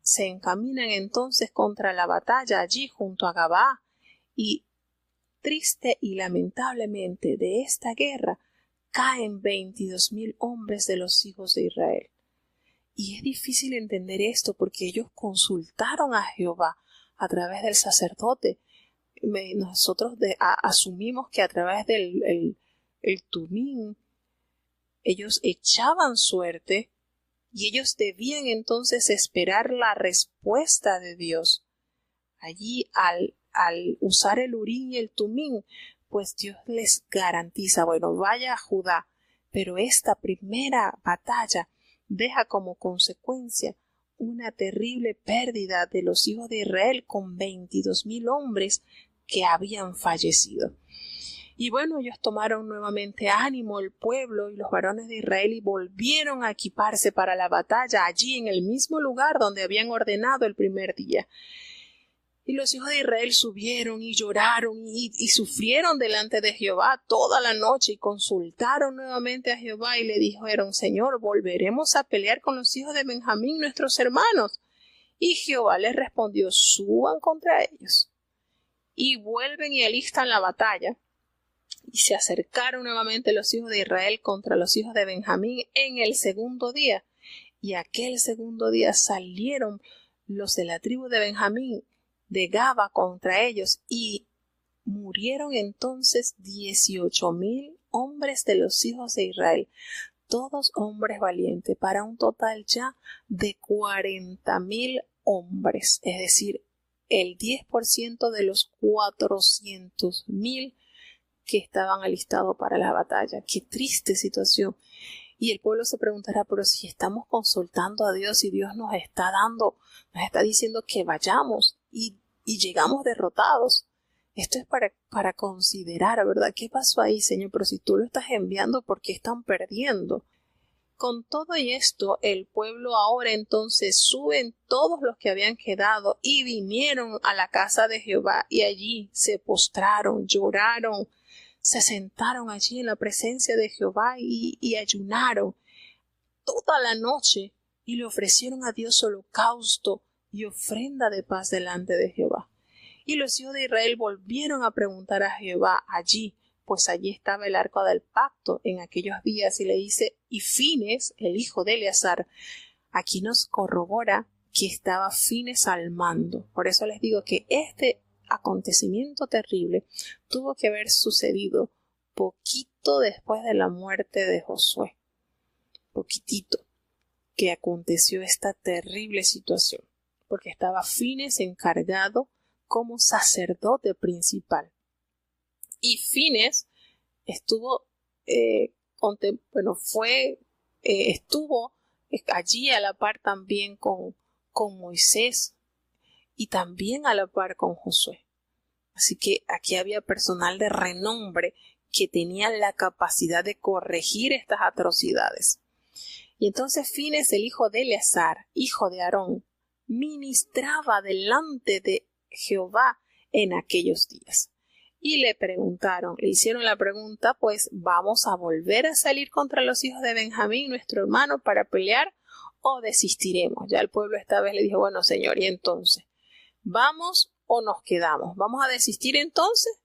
se encaminan entonces contra la batalla allí junto a Gabá, y triste y lamentablemente de esta guerra caen 22,000 hombres de los hijos de Israel. Y es difícil entender esto porque ellos consultaron a Jehová a través del sacerdote. Nosotros asumimos que a través del tumín ellos echaban suerte y ellos debían entonces esperar la respuesta de Dios. Allí al usar el urín y el tumín, pues Dios les garantiza, vaya a Judá, pero esta primera batalla deja como consecuencia una terrible pérdida de los hijos de Israel con 22,000 hombres que habían fallecido. Y ellos tomaron nuevamente ánimo, el pueblo y los varones de Israel, y volvieron a equiparse para la batalla allí en el mismo lugar donde habían ordenado el primer día. Y los hijos de Israel subieron y lloraron y sufrieron delante de Jehová toda la noche y consultaron nuevamente a Jehová y le dijeron, Señor, ¿volveremos a pelear con los hijos de Benjamín, nuestros hermanos? Y Jehová les respondió, suban contra ellos. Y vuelven y alistan la batalla. Y se acercaron nuevamente los hijos de Israel contra los hijos de Benjamín en el segundo día. Y aquel segundo día salieron los de la tribu de Benjamín de Gaba contra ellos, y murieron entonces 18,000 hombres de los hijos de Israel, todos hombres valientes, para un total ya de 40,000 hombres, es decir, el 10% de los 400,000 que estaban alistados para la batalla. Qué triste situación. Y el pueblo se preguntará, pero si estamos consultando a Dios y Dios nos está diciendo que vayamos y llegamos derrotados. Esto es para considerar, ¿verdad? ¿Qué pasó ahí, Señor? Pero si tú lo estás enviando, ¿por qué están perdiendo? Con todo y esto, el pueblo ahora entonces suben todos los que habían quedado y vinieron a la casa de Jehová y allí se postraron, lloraron, se sentaron allí en la presencia de Jehová y ayunaron toda la noche y le ofrecieron a Dios holocausto y ofrenda de paz delante de Jehová. Y los hijos de Israel volvieron a preguntar a Jehová allí, pues allí estaba el arca del pacto en aquellos días, y le dice, y Fines, el hijo de Eleazar, aquí nos corrobora que estaba Fines al mando. Por eso les digo que este acontecimiento terrible tuvo que haber sucedido poquito después de la muerte de Josué. Poquitito que aconteció esta terrible situación, porque estaba Fines encargado como sacerdote principal. Y Fines estuvo allí a la par también con Moisés y también a la par con Josué. Así que aquí había personal de renombre que tenía la capacidad de corregir estas atrocidades. Y entonces Fines, el hijo de Eleazar, hijo de Aarón, ministraba delante de Jehová en aquellos días. Y le hicieron la pregunta, pues, ¿vamos a volver a salir contra los hijos de Benjamín, nuestro hermano, para pelear, o desistiremos? Ya el pueblo esta vez le dijo, bueno, Señor, y entonces, ¿vamos o nos quedamos? ¿Vamos a desistir entonces?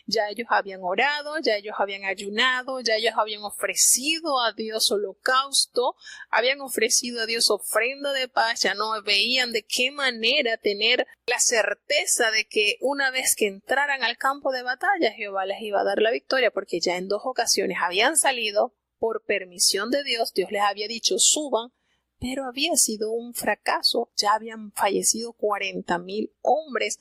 Ya ellos habían orado, ya ellos habían ayunado, ya ellos habían ofrecido a Dios holocausto, habían ofrecido a Dios ofrenda de paz, ya no veían de qué manera tener la certeza de que una vez que entraran al campo de batalla, Jehová les iba a dar la victoria, porque ya en 2 ocasiones habían salido por permisión de Dios. Dios les había dicho, suban, pero había sido un fracaso. Ya habían fallecido 40,000 hombres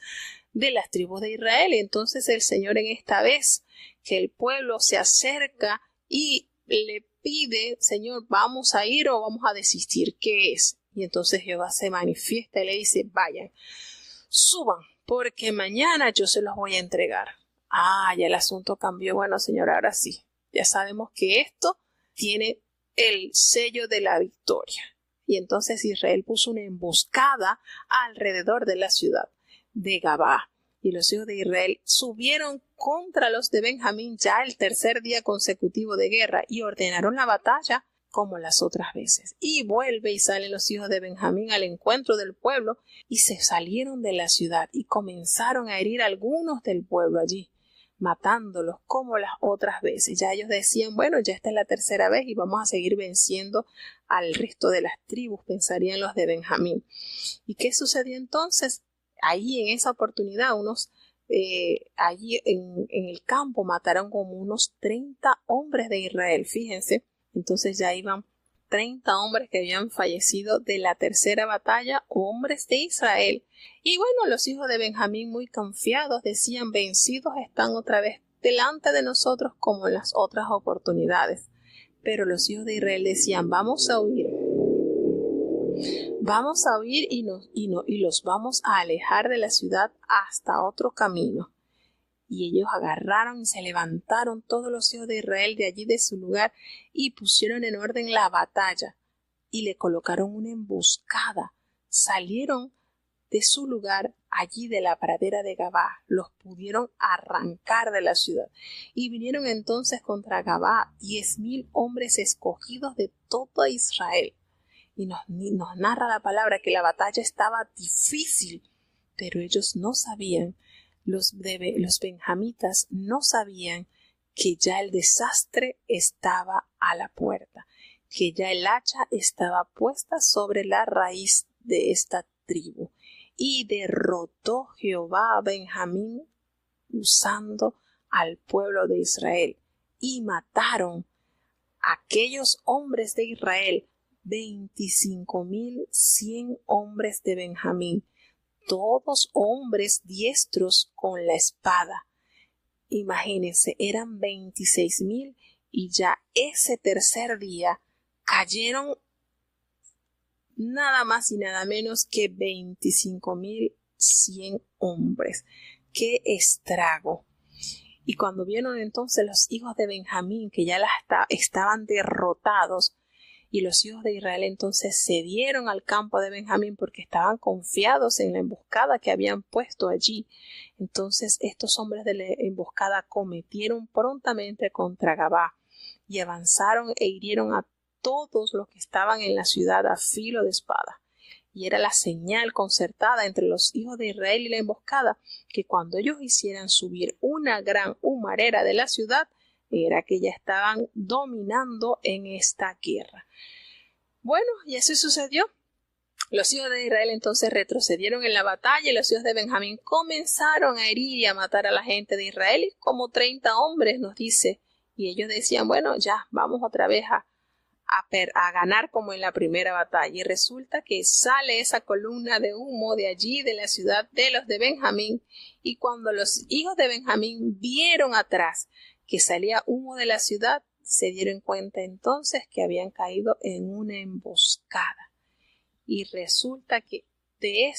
de las tribus de Israel. Entonces el Señor, en esta vez que el pueblo se acerca y le pide: Señor, ¿vamos a ir o vamos a desistir? ¿Qué es? Y entonces Jehová se manifiesta y le dice: vayan, suban, porque mañana yo se los voy a entregar. Ya el asunto cambió. Bueno, Señor, ahora sí, ya sabemos que esto tiene el sello de la victoria. Y entonces Israel puso una emboscada alrededor de la ciudad de Gabá. Y los hijos de Israel subieron contra los de Benjamín ya el tercer día consecutivo de guerra y ordenaron la batalla como las otras veces. Y vuelve y salen los hijos de Benjamín al encuentro del pueblo y se salieron de la ciudad y comenzaron a herir a algunos del pueblo allí, matándolos como las otras veces. Ya ellos decían: bueno, ya esta es la tercera vez y vamos a seguir venciendo al resto de las tribus, pensarían los de Benjamín. ¿Y qué sucedió entonces? Ahí en esa oportunidad allí en el campo mataron como unos 30 hombres de Israel, fíjense. Entonces ya iban 30 hombres que habían fallecido de la tercera batalla, hombres de Israel. Y bueno, los hijos de Benjamín, muy confiados, decían: vencidos están otra vez delante de nosotros como en las otras oportunidades. Pero los hijos de Israel decían: vamos a huir y los vamos a alejar de la ciudad hasta otro camino. Y ellos agarraron y se levantaron todos los hijos de Israel de allí de su lugar y pusieron en orden la batalla y le colocaron una emboscada. Salieron de su lugar allí de la pradera de Gabá, los pudieron arrancar de la ciudad. Y vinieron entonces contra Gabá 10,000 hombres escogidos de todo Israel. Y nos narra la palabra que la batalla estaba difícil, pero ellos no sabían, los benjamitas no sabían que ya el desastre estaba a la puerta, que ya el hacha estaba puesta sobre la raíz de esta tribu. Y derrotó Jehová a Benjamín usando al pueblo de Israel. Y mataron a aquellos hombres de Israel 25,100 hombres de Benjamín, todos hombres diestros con la espada. Imagínense, eran 26,000 y ya ese tercer día cayeron nada más y nada menos que 25,100 hombres. ¡Qué estrago! Y cuando vieron entonces los hijos de Benjamín que ya estaban derrotados, y los hijos de Israel entonces se dieron al campo de Benjamín porque estaban confiados en la emboscada que habían puesto allí. Entonces estos hombres de la emboscada cometieron prontamente contra Gabá y avanzaron e hirieron a todos los que estaban en la ciudad a filo de espada. Y era la señal concertada entre los hijos de Israel y la emboscada, que cuando ellos hicieran subir una gran humarera de la ciudad, era que ya estaban dominando en esta guerra. Bueno, y así sucedió. Los hijos de Israel entonces retrocedieron en la batalla y los hijos de Benjamín comenzaron a herir y a matar a la gente de Israel, como 30 hombres, nos dice. Y ellos decían: bueno, ya, vamos otra vez a ganar como en la primera batalla. Y resulta que sale esa columna de humo de allí, de la ciudad de los de Benjamín. Y cuando los hijos de Benjamín vieron atrás que salía humo de la ciudad, se dieron cuenta entonces que habían caído en una emboscada. Y resulta que de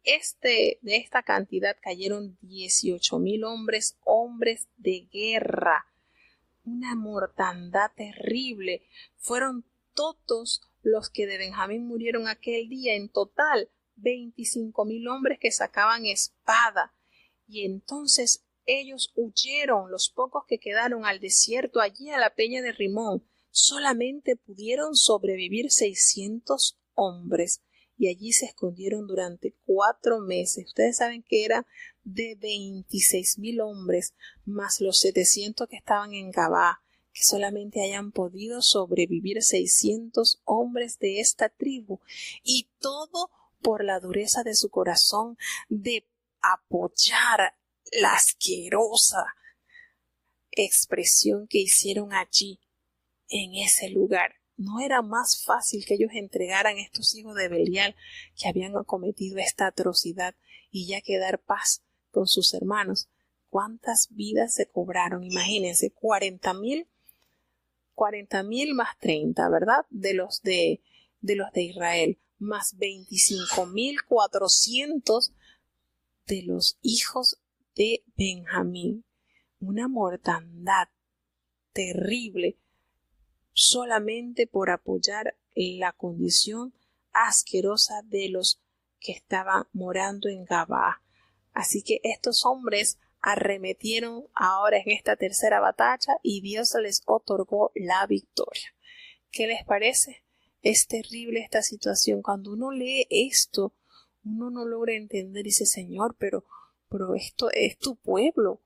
esta cantidad cayeron 18,000 hombres de guerra. Una mortandad terrible. Fueron todos los que de Benjamín murieron aquel día. En total, 25,000 hombres que sacaban espada. Y entonces ellos huyeron, los pocos que quedaron, al desierto, allí a la peña de Rimón. Solamente pudieron sobrevivir 600 hombres y allí se escondieron durante 4 meses. Ustedes saben que era de 26,000 hombres más los 700 que estaban en Gabá, que solamente hayan podido sobrevivir 600 hombres de esta tribu, y todo por la dureza de su corazón de apoyar la asquerosa expresión que hicieron allí en ese lugar. no era más fácil que ellos entregaran a estos hijos de Belial que habían cometido esta atrocidad y ya quedar paz con sus hermanos. ¿Cuántas vidas se cobraron? Imagínense, 40,000 más 30, ¿verdad? De los de Israel, más 25,400 de los hijos de Benjamín. Una mortandad terrible solamente por apoyar la condición asquerosa de los que estaban morando en Gabaa. Así que estos hombres arremetieron ahora en esta tercera batalla y Dios les otorgó la victoria. ¿Qué les parece? Es terrible esta situación. Cuando uno lee esto, uno no logra entender y dice, Señor, pero esto es tu pueblo.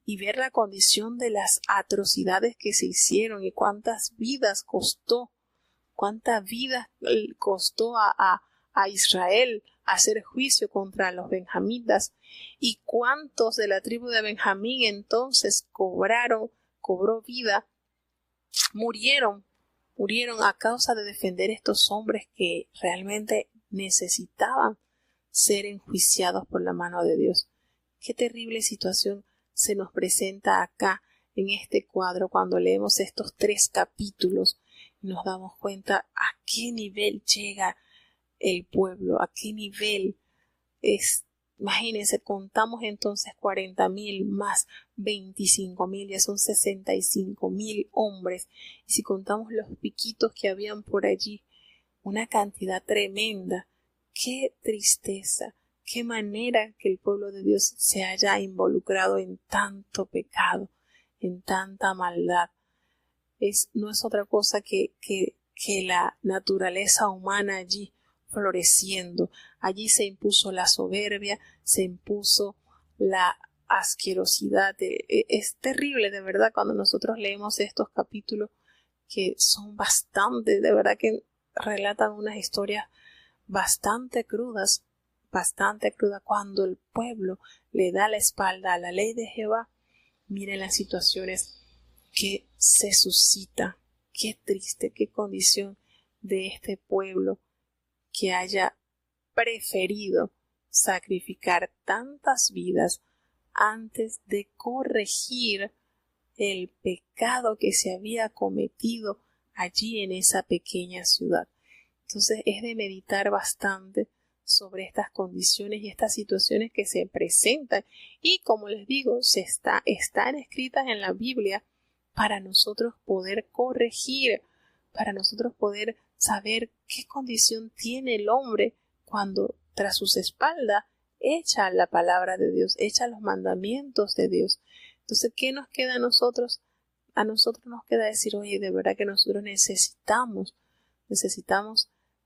Y ver la condición de las atrocidades que se hicieron y cuántas vidas costó a Israel hacer juicio contra los benjamitas y cuántos de la tribu de Benjamín entonces cobró vida, murieron a causa de defender estos hombres que realmente necesitaban ser enjuiciados por la mano de Dios. Qué terrible situación se nos presenta acá en este cuadro cuando leemos estos 3 capítulos y nos damos cuenta a qué nivel llega el pueblo, a qué nivel es. Imagínense, contamos entonces 40,000 más 25,000, ya son 65,000 hombres. Y si contamos los piquitos que habían por allí, una cantidad tremenda. Qué tristeza, qué manera que el pueblo de Dios se haya involucrado en tanto pecado, en tanta maldad. No es otra cosa que la naturaleza humana allí floreciendo. Allí se impuso la soberbia, se impuso la asquerosidad. Es terrible, de verdad, cuando nosotros leemos estos capítulos que son bastante, de verdad que relatan unas historias bastante crudas, cuando el pueblo le da la espalda a la ley de Jehová. Miren las situaciones que se suscitan. Qué triste, qué condición de este pueblo que haya preferido sacrificar tantas vidas antes de corregir el pecado que se había cometido allí en esa pequeña ciudad. Entonces es de meditar bastante sobre estas condiciones y estas situaciones que se presentan y, como les digo, están escritas en la Biblia para nosotros poder corregir, para nosotros poder saber qué condición tiene el hombre cuando tras sus espaldas echa la palabra de Dios, echa los mandamientos de Dios. Entonces, ¿qué nos queda a nosotros? A nosotros nos queda decir, oye, de verdad que nosotros necesitamos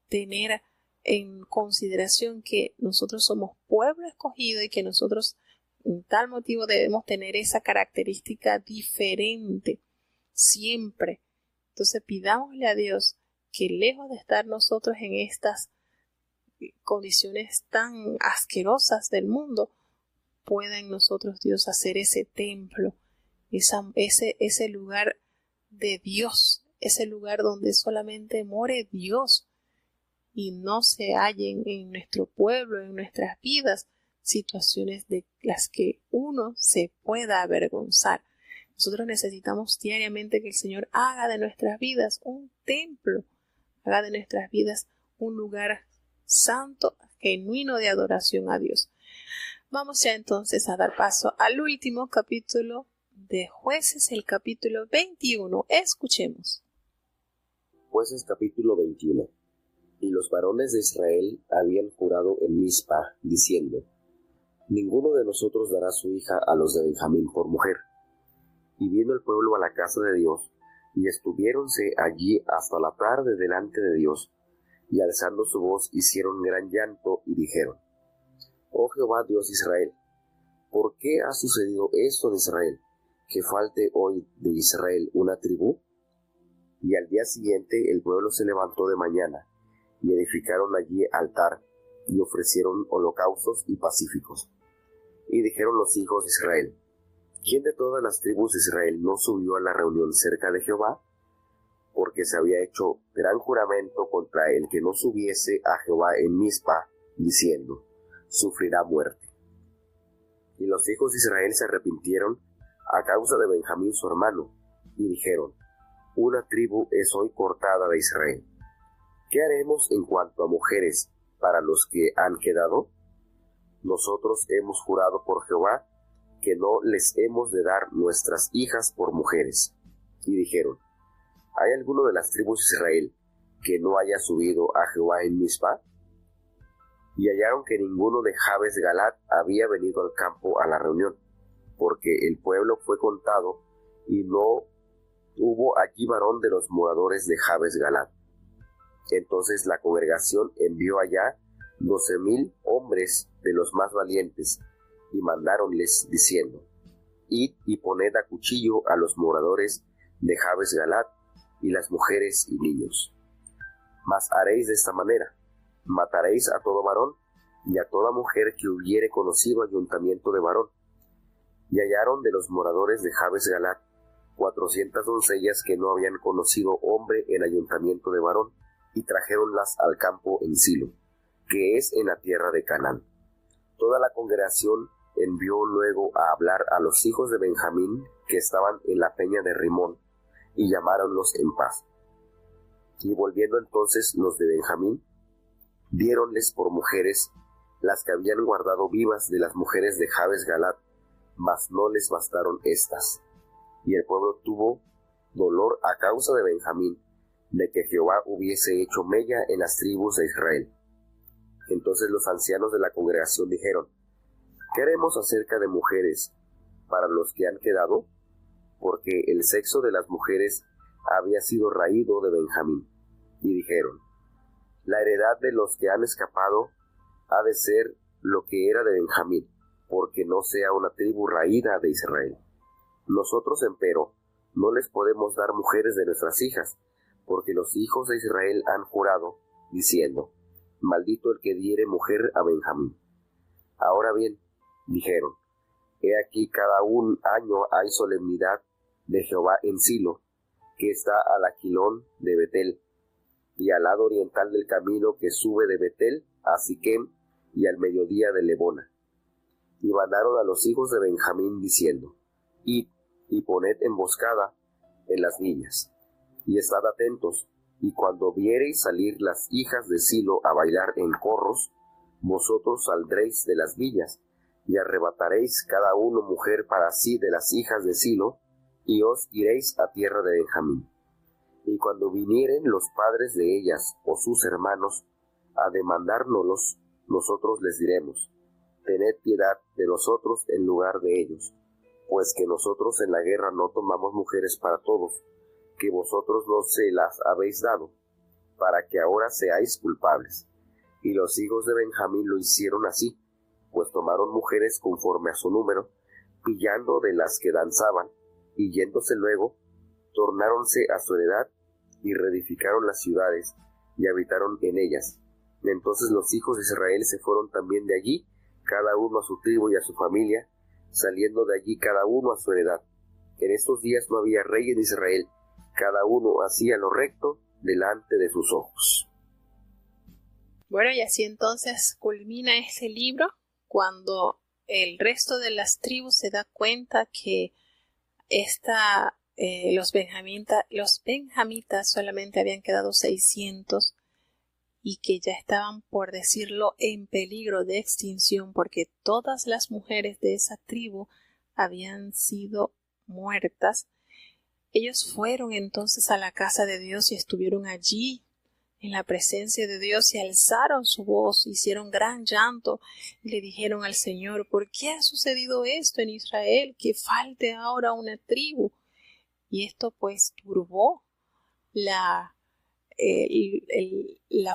tener en consideración que nosotros somos pueblo escogido y que nosotros en tal motivo debemos tener esa característica diferente siempre. Entonces pidámosle a Dios que, lejos de estar nosotros en estas condiciones tan asquerosas del mundo, pueda en nosotros Dios hacer ese templo, ese lugar de Dios, ese lugar donde solamente more Dios y no se hallen en nuestro pueblo, en nuestras vidas, situaciones de las que uno se pueda avergonzar. Nosotros necesitamos diariamente que el Señor haga de nuestras vidas un templo, haga de nuestras vidas un lugar santo, genuino de adoración a Dios. Vamos ya entonces a dar paso al último capítulo de Jueces, el capítulo 21. Escuchemos. Jueces capítulo 21. Y los varones de Israel habían jurado en Mizpa, diciendo: Ninguno de nosotros dará su hija a los de Benjamín por mujer. Y vino el pueblo a la casa de Dios, y estuviéronse allí hasta la tarde delante de Dios, y alzando su voz hicieron gran llanto, y dijeron: Oh Jehová Dios de Israel, ¿por qué ha sucedido esto de Israel, que falte hoy de Israel una tribu? Y al día siguiente el pueblo se levantó de mañana, y edificaron allí altar, y ofrecieron holocaustos y pacíficos. Y dijeron los hijos de Israel: ¿Quién de todas las tribus de Israel no subió a la reunión cerca de Jehová? Porque porque se había hecho gran juramento contra el que no subiese a Jehová en Mizpa, diciendo, sufrirá muerte. Y los hijos de Israel se arrepintieron a causa de Benjamín su hermano, y dijeron, una tribu es hoy cortada de Israel. ¿Qué haremos en cuanto a mujeres para los que han quedado? Nosotros hemos jurado por Jehová que no les hemos de dar nuestras hijas por mujeres. Y dijeron, ¿hay alguno de las tribus de Israel que no haya subido a Jehová en Mizpa? Y hallaron que ninguno de Jabes Galat había venido al campo a la reunión, porque el pueblo fue contado y no hubo allí varón de los moradores de Jabes Galat. Entonces la congregación envió allá 12,000 hombres de los más valientes, y mandáronles diciendo, id y poned a cuchillo a los moradores de Jabes Galat, y las mujeres y niños. Mas haréis de esta manera, mataréis a todo varón, y a toda mujer que hubiere conocido ayuntamiento de varón. Y hallaron de los moradores de Jabes Galat 400 doncellas que no habían conocido hombre en ayuntamiento de varón, y trajéronlas al campo en Silo, que es en la tierra de Canaán. Toda la congregación envió luego a hablar a los hijos de Benjamín que estaban en la peña de Rimón, y llamáronlos en paz. Y volviendo entonces los de Benjamín, diéronles por mujeres las que habían guardado vivas de las mujeres de Jabes Galat, mas no les bastaron estas. Y el pueblo tuvo dolor a causa de Benjamín, de que Jehová hubiese hecho mella en las tribus de Israel. Entonces los ancianos de la congregación dijeron, ¿qué haremos acerca de mujeres para los que han quedado? Porque el sexo de las mujeres había sido raído de Benjamín. Y dijeron, la heredad de los que han escapado ha de ser lo que era de Benjamín, porque no sea una tribu raída de Israel. Nosotros, empero, no les podemos dar mujeres de nuestras hijas, porque los hijos de Israel han jurado, diciendo, maldito el que diere mujer a Benjamín. Ahora bien, dijeron, he aquí cada un año hay solemnidad de Jehová en Silo, que está al aquilón de Betel, y al lado oriental del camino que sube de Betel a Siquem, y al mediodía de Lebona. Y mandaron a los hijos de Benjamín diciendo, id y poned emboscada en las viñas, y estad atentos, y cuando viereis salir las hijas de Silo a bailar en corros, vosotros saldréis de las viñas, y arrebataréis cada uno mujer para sí de las hijas de Silo, y os iréis a tierra de Benjamín. Y cuando vinieren los padres de ellas o sus hermanos a demandárnoslos, nosotros les diremos, tened piedad de nosotros en lugar de ellos, pues que nosotros en la guerra no tomamos mujeres para todos, que vosotros no se las habéis dado, para que ahora seáis culpables. Y los hijos de Benjamín lo hicieron así, pues tomaron mujeres conforme a su número, pillando de las que danzaban, y yéndose luego, tornáronse a su heredad, y reedificaron las ciudades, y habitaron en ellas. Entonces los hijos de Israel se fueron también de allí, cada uno a su tribu y a su familia, saliendo de allí cada uno a su heredad. En estos días no había rey en Israel, cada uno hacía lo recto delante de sus ojos. Bueno, y así entonces culmina este libro, cuando el resto de las tribus se da cuenta que los benjamitas solamente habían quedado 600 y que ya estaban, por decirlo, en peligro de extinción, porque todas las mujeres de esa tribu habían sido muertas. Ellos fueron entonces a la casa de Dios y estuvieron allí en la presencia de Dios y alzaron su voz, hicieron gran llanto y le dijeron al Señor, ¿por qué ha sucedido esto en Israel, que falte ahora una tribu? Y esto pues turbó la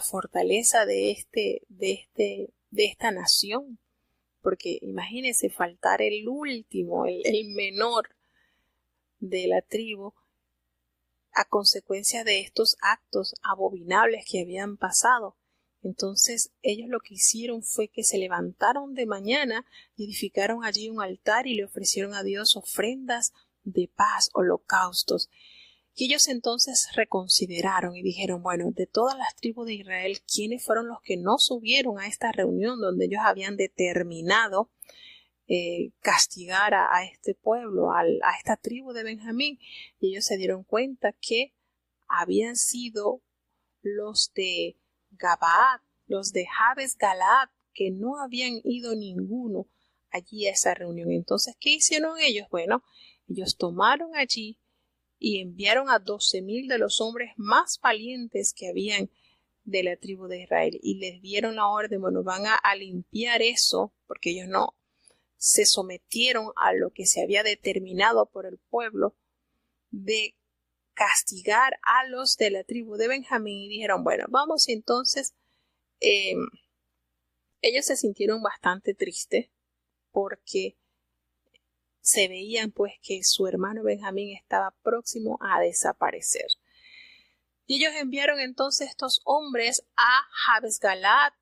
fortaleza de esta nación, porque imagínense faltar el último, el menor de la tribu, a consecuencia de estos actos abominables que habían pasado. Entonces ellos lo que hicieron fue que se levantaron de mañana y edificaron allí un altar y le ofrecieron a Dios ofrendas de paz, holocaustos. Y ellos entonces reconsideraron y dijeron, bueno, de todas las tribus de Israel, ¿quiénes fueron los que no subieron a esta reunión donde ellos habían determinado castigar a este pueblo, a esta tribu de Benjamín? Y ellos se dieron cuenta que habían sido los de Gabaad, los de Jabes Galaad, que no habían ido ninguno allí a esa reunión. Entonces, ¿qué hicieron ellos? Bueno, ellos tomaron allí y enviaron a 12,000 de los hombres más valientes que habían de la tribu de Israel y les dieron la orden, bueno, van a limpiar eso, porque ellos no se sometieron a lo que se había determinado por el pueblo de castigar a los de la tribu de Benjamín, y dijeron, bueno, vamos. Y entonces ellos se sintieron bastante tristes porque se veían pues que su hermano Benjamín estaba próximo a desaparecer. Y ellos enviaron entonces estos hombres a Jabes Galaad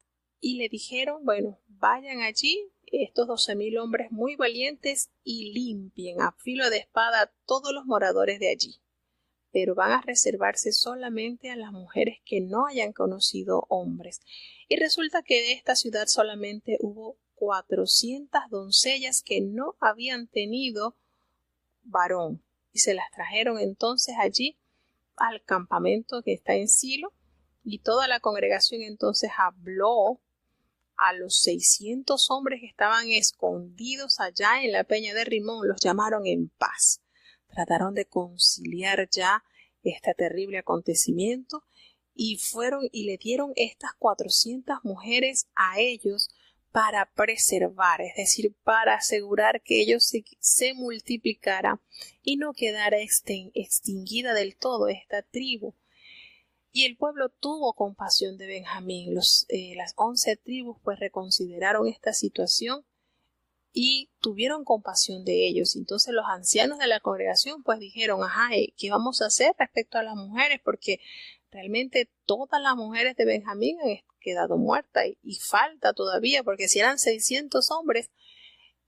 y le dijeron, bueno, vayan allí, estos 12,000 hombres muy valientes, y limpien a filo de espada a todos los moradores de allí. Pero van a reservarse solamente a las mujeres que no hayan conocido hombres. Y resulta que de esta ciudad solamente hubo 400 doncellas que no habían tenido varón, y se las trajeron entonces allí al campamento que está en Silo, y toda la congregación entonces habló a los 600 hombres que estaban escondidos allá en la peña de Rimón, los llamaron en paz. Trataron de conciliar ya este terrible acontecimiento y fueron y le dieron estas 400 mujeres a ellos para preservar, es decir, para asegurar que ellos se multiplicara y no quedara extinguida del todo esta tribu. Y el pueblo tuvo compasión de Benjamín. Las 11 tribus pues reconsideraron esta situación y tuvieron compasión de ellos. Entonces los ancianos de la congregación pues dijeron, ¿qué vamos a hacer respecto a las mujeres? Porque realmente todas las mujeres de Benjamín han quedado muertas y falta todavía, porque si eran 600 hombres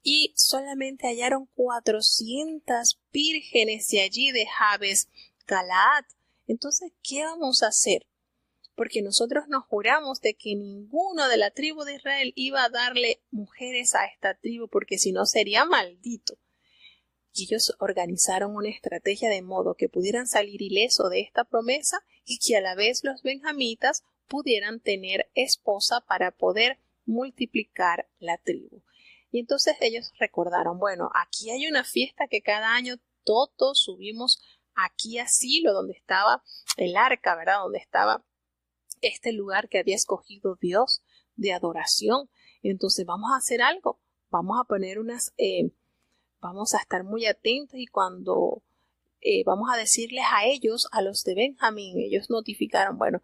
y solamente hallaron 400 vírgenes de allí de Jabes Galaad. Entonces, ¿qué vamos a hacer? Porque nosotros nos juramos de que ninguno de la tribu de Israel iba a darle mujeres a esta tribu, porque si no sería maldito. Y ellos organizaron una estrategia de modo que pudieran salir ileso de esta promesa y que a la vez los benjamitas pudieran tener esposa para poder multiplicar la tribu. Y entonces ellos recordaron, bueno, aquí hay una fiesta que cada año todos subimos aquí a Silo, donde estaba el arca, ¿verdad? Donde estaba este lugar que había escogido Dios de adoración. Entonces vamos a hacer algo, vamos a poner vamos a estar muy atentos y cuando vamos a decirles a ellos, a los de Benjamín, ellos notificaron, bueno,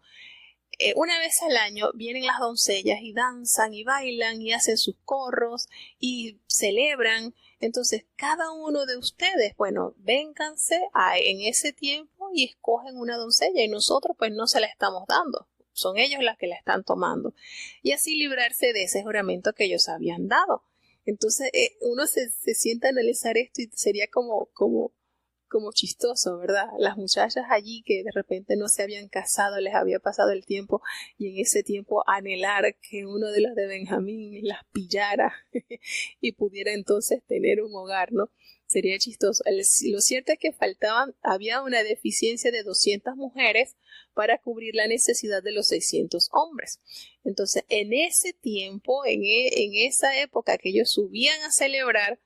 una vez al año vienen las doncellas y danzan y bailan y hacen sus corros y celebran. Entonces, cada uno de ustedes, bueno, vénganse en ese tiempo y escogen una doncella y nosotros pues no se la estamos dando. Son ellos las que la están tomando. Y así librarse de ese juramento que ellos habían dado. Entonces, uno se sienta a analizar esto y sería como chistoso, ¿verdad? Las muchachas allí que de repente no se habían casado, les había pasado el tiempo y en ese tiempo anhelar que uno de los de Benjamín las pillara y pudiera entonces tener un hogar, ¿no? Sería chistoso. Lo cierto es que había una deficiencia de 200 mujeres para cubrir la necesidad de los 600 hombres. Entonces, en ese tiempo, en esa época que ellos subían a celebrar,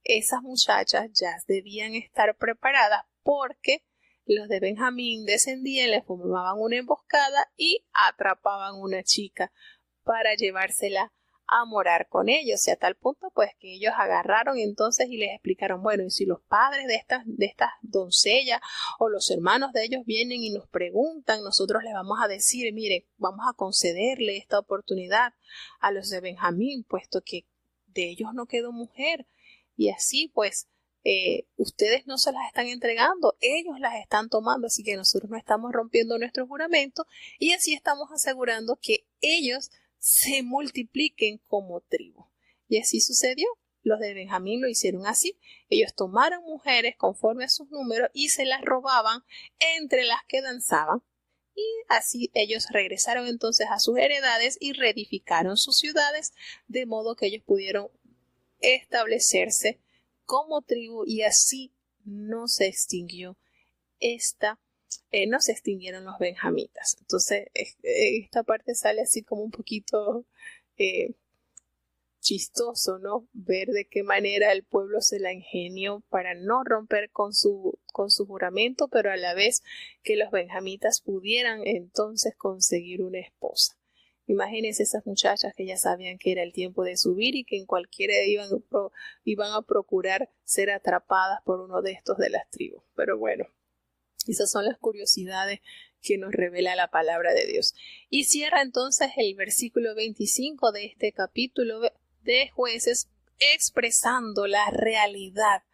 esas muchachas ya debían estar preparadas porque los de Benjamín descendían, les formaban una emboscada y atrapaban una chica para llevársela a morar con ellos, y a tal punto pues que ellos agarraron entonces y les explicaron, bueno, y si los padres de estas doncellas o los hermanos de ellos vienen y nos preguntan, nosotros les vamos a decir, mire, vamos a concederle esta oportunidad a los de Benjamín, puesto que de ellos no quedó mujer. Y así pues ustedes no se las están entregando, ellos las están tomando, así que nosotros no estamos rompiendo nuestro juramento y así estamos asegurando que ellos se multipliquen como tribu. Y así sucedió. los de Benjamín lo hicieron así. Ellos tomaron mujeres conforme a sus números y se las robaban entre las que danzaban. Y así ellos regresaron entonces a sus heredades y reedificaron sus ciudades, de modo que ellos pudieron establecerse como tribu y así no se extinguieron los benjamitas. Entonces esta parte sale así como un poquito chistoso, ¿no? Ver de qué manera el pueblo se la ingenió para no romper con su juramento, pero a la vez que los benjamitas pudieran entonces conseguir una esposa. Imagínense esas muchachas que ya sabían que era el tiempo de subir y que en cualquiera iban a procurar ser atrapadas por uno de estos de las tribus. Pero bueno, esas son las curiosidades que nos revela la palabra de Dios. Y cierra entonces el versículo 25 de este capítulo de Jueces expresando la realidad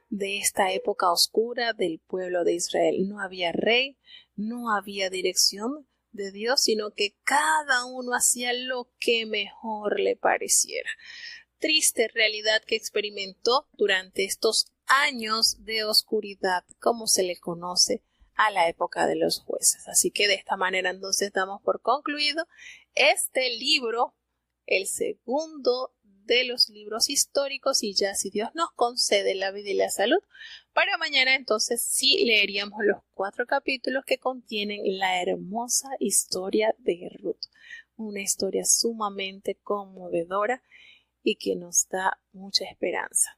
de esta época oscura del pueblo de Israel. No había rey, no había dirección de Dios, sino que cada uno hacía lo que mejor le pareciera. Triste realidad que experimentó durante estos años de oscuridad, como se le conoce a la época de los jueces. Así que de esta manera entonces damos por concluido este libro, el segundo de los libros históricos, y ya si Dios nos concede la vida y la salud, para mañana entonces sí leeríamos los 4 capítulos que contienen la hermosa historia de Ruth, una historia sumamente conmovedora y que nos da mucha esperanza.